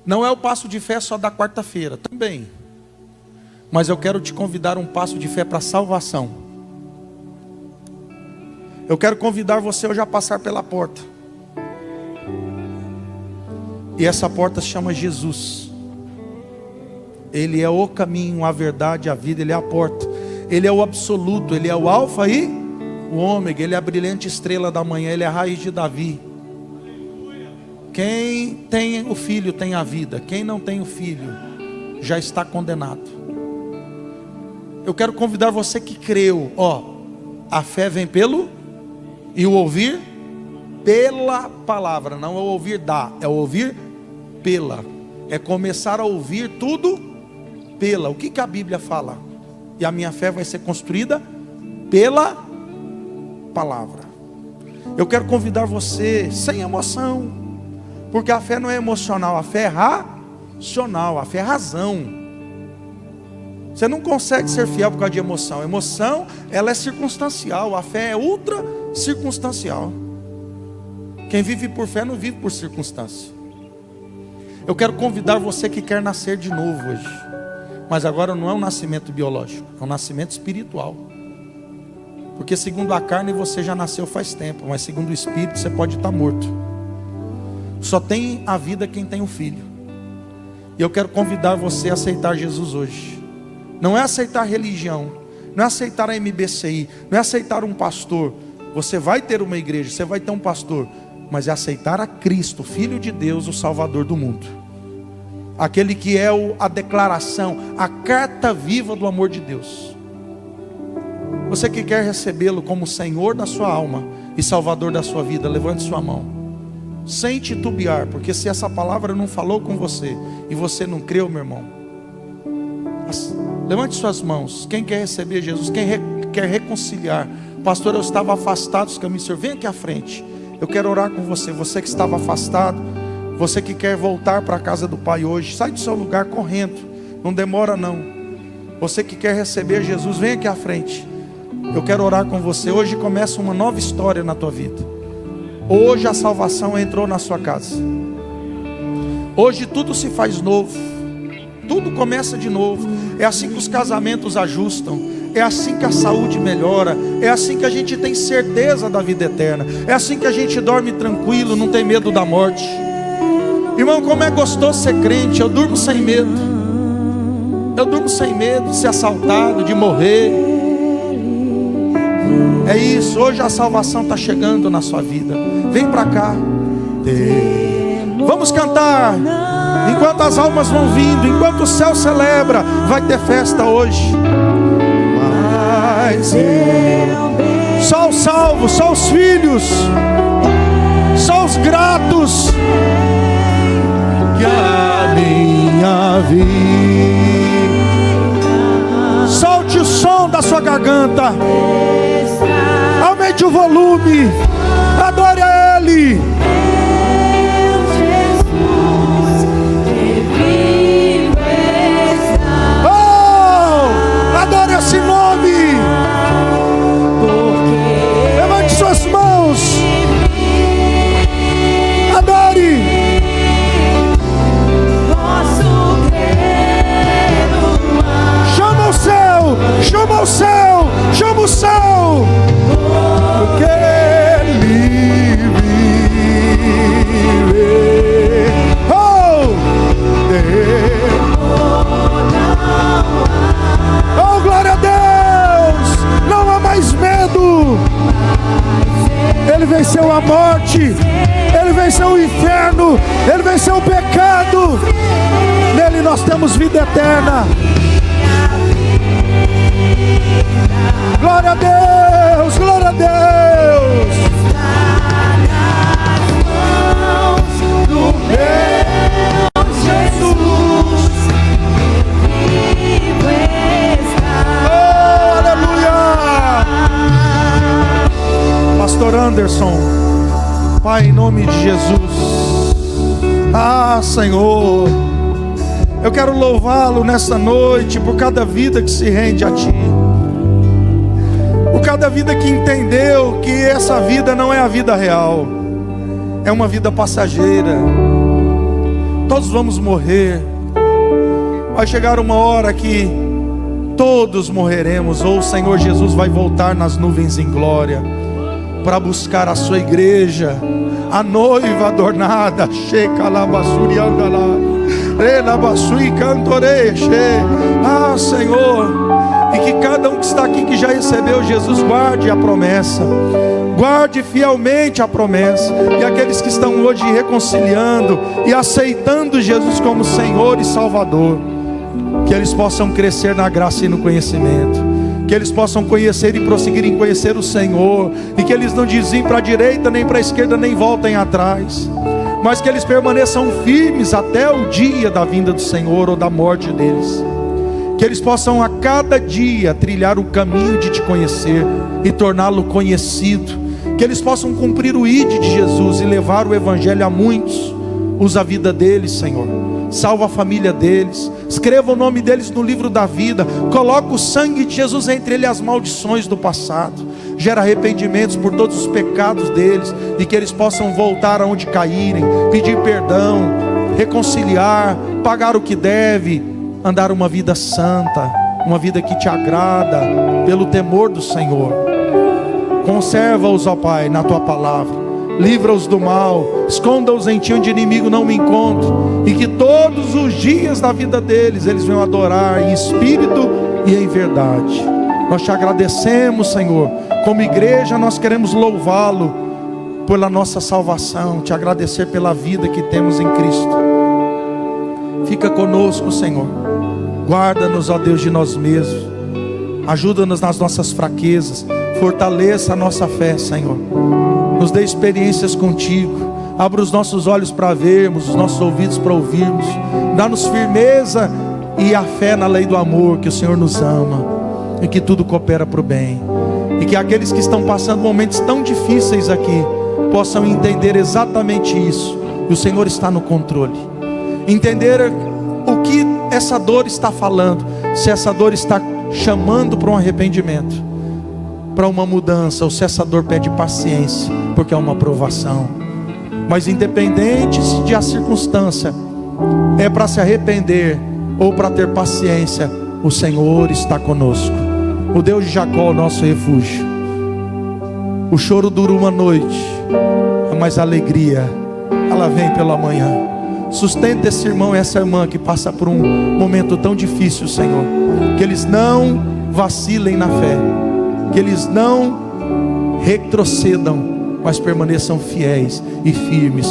Não é o passo de fé só da quarta-feira, também. Mas eu quero te convidar um passo de fé para a salvação. Eu quero convidar você hoje a passar pela porta. E essa porta se chama Jesus. Ele é o caminho, a verdade, a vida. Ele é a porta. Ele é o absoluto. Ele é o alfa e o ômega. Ele é a brilhante estrela da manhã. Ele é a raiz de Davi. Quem tem o filho tem a vida. Quem não tem o filho já está condenado. Eu quero convidar você que creu. A fé vem pelo e o ouvir pela palavra. Não é o ouvir é o ouvir pela. É começar a ouvir tudo pela. O que a Bíblia fala? E a minha fé vai ser construída pela palavra. Eu quero convidar você sem emoção, porque a fé não é emocional, a fé é racional, a fé é razão. Você não consegue ser fiel por causa de emoção. A emoção, ela é circunstancial, a fé é ultra circunstancial. Quem vive por fé não vive por circunstância. Eu quero convidar você que quer nascer de novo hoje. Mas agora não é um nascimento biológico, é um nascimento espiritual. Porque segundo a carne você já nasceu faz tempo, mas segundo o Espírito você pode estar morto. Só tem a vida quem tem o Filho. E eu quero convidar você a aceitar Jesus hoje. Não é aceitar religião, não é aceitar a MBCI, não é aceitar um pastor. Você vai ter uma igreja, você vai ter um pastor, mas é aceitar a Cristo, Filho de Deus, o Salvador do mundo. Aquele que é a declaração, a carta viva do amor de Deus. Você que quer recebê-lo como Senhor da sua alma e Salvador da sua vida, levante sua mão, sem titubear, porque se essa palavra não falou com você e você não creu, meu irmão, levante suas mãos. Quem quer receber Jesus, quem quer reconciliar, pastor, eu estava afastado dos caminhos, Senhor, vem aqui à frente, eu quero orar com você. Você que estava afastado, você que quer voltar para a casa do Pai hoje, sai do seu lugar correndo, não demora não. Você que quer receber Jesus, vem aqui à frente, eu quero orar com você. Hoje começa uma nova história na tua vida. Hoje a salvação entrou na sua casa. Hoje tudo se faz novo, tudo começa de novo. É assim que os casamentos ajustam, é assim que a saúde melhora, é assim que a gente tem certeza da vida eterna, é assim que a gente dorme tranquilo, não tem medo da morte. Irmão, como é gostoso ser crente. Eu durmo sem medo. Eu durmo sem medo de ser assaltado, de morrer. É isso, hoje a salvação está chegando na sua vida. Vem para cá. Vamos cantar. Enquanto as almas vão vindo, enquanto o céu celebra, vai ter festa hoje. Mas só os salvos, só os filhos, só os gratos, que a minha vida. Solte o som da sua garganta, aumente o volume, adore a Ele. Oh, adore esse nome. venceu a morte, Ele venceu o inferno, Ele venceu o pecado. Nele nós temos vida eterna. Glória a Deus, glória a Deus. Pastor Anderson, Pai, em nome de Jesus. Ah, Senhor, eu quero louvá-lo nessa noite por cada vida que se rende a Ti, por cada vida que entendeu que essa vida não é a vida real, é uma vida passageira. Todos vamos morrer. Vai chegar uma hora que todos morreremos, ou o Senhor Jesus vai voltar nas nuvens em glória para buscar a sua igreja, a noiva adornada. Ah, Senhor, e que cada um que está aqui que já recebeu Jesus, guarde a promessa, guarde fielmente a promessa. E aqueles que estão hoje reconciliando e aceitando Jesus como Senhor e Salvador, que eles possam crescer na graça e no conhecimento, que eles possam conhecer e prosseguir em conhecer o Senhor, e que eles não desviem para a direita, nem para a esquerda, nem voltem atrás, mas que eles permaneçam firmes até o dia da vinda do Senhor ou da morte deles. Que eles possam a cada dia trilhar o caminho de Te conhecer e torná-lo conhecido. Que eles possam cumprir o ID de Jesus e levar o Evangelho a muitos. Usa a vida deles, Senhor. Salva a família deles. Escreva o nome deles no livro da vida. Coloca o sangue de Jesus entre eles e as maldições do passado. Gera arrependimentos por todos os pecados deles, e que eles possam voltar aonde caírem, pedir perdão, reconciliar, pagar o que deve, andar uma vida santa, uma vida que Te agrada, pelo temor do Senhor. Conserva-os, ó Pai, na Tua palavra. Livra-os do mal, esconda-os em Ti onde o inimigo não me encontre, e que todos os dias da vida deles eles venham adorar em espírito e em verdade. Nós Te agradecemos, Senhor. Como igreja nós queremos louvá-lo pela nossa salvação, Te agradecer pela vida que temos em Cristo. Fica conosco, Senhor. Guarda-nos, ó Deus, de nós mesmos. Ajuda-nos nas nossas fraquezas. Fortaleça a nossa fé, Senhor. Nos dê experiências contigo. Abra os nossos olhos para vermos, os nossos ouvidos para ouvirmos. Dá-nos firmeza e a fé na lei do amor, que o Senhor nos ama e que tudo coopera para o bem. E que aqueles que estão passando momentos tão difíceis aqui possam entender exatamente isso. E o Senhor está no controle. Entender o que essa dor está falando. Se essa dor está chamando para um arrependimento, para uma mudança, ou se essa dor pede paciência, porque é uma provação. Mas independente de a circunstância, é para se arrepender ou para ter paciência, o Senhor está conosco. O Deus de Jacó, o nosso refúgio. O choro dura uma noite, mas a alegria, ela vem pela manhã. Sustenta esse irmão e essa irmã que passa por um momento tão difícil, Senhor. Que eles não vacilem na fé, que eles não retrocedam, mas permaneçam fiéis e firmes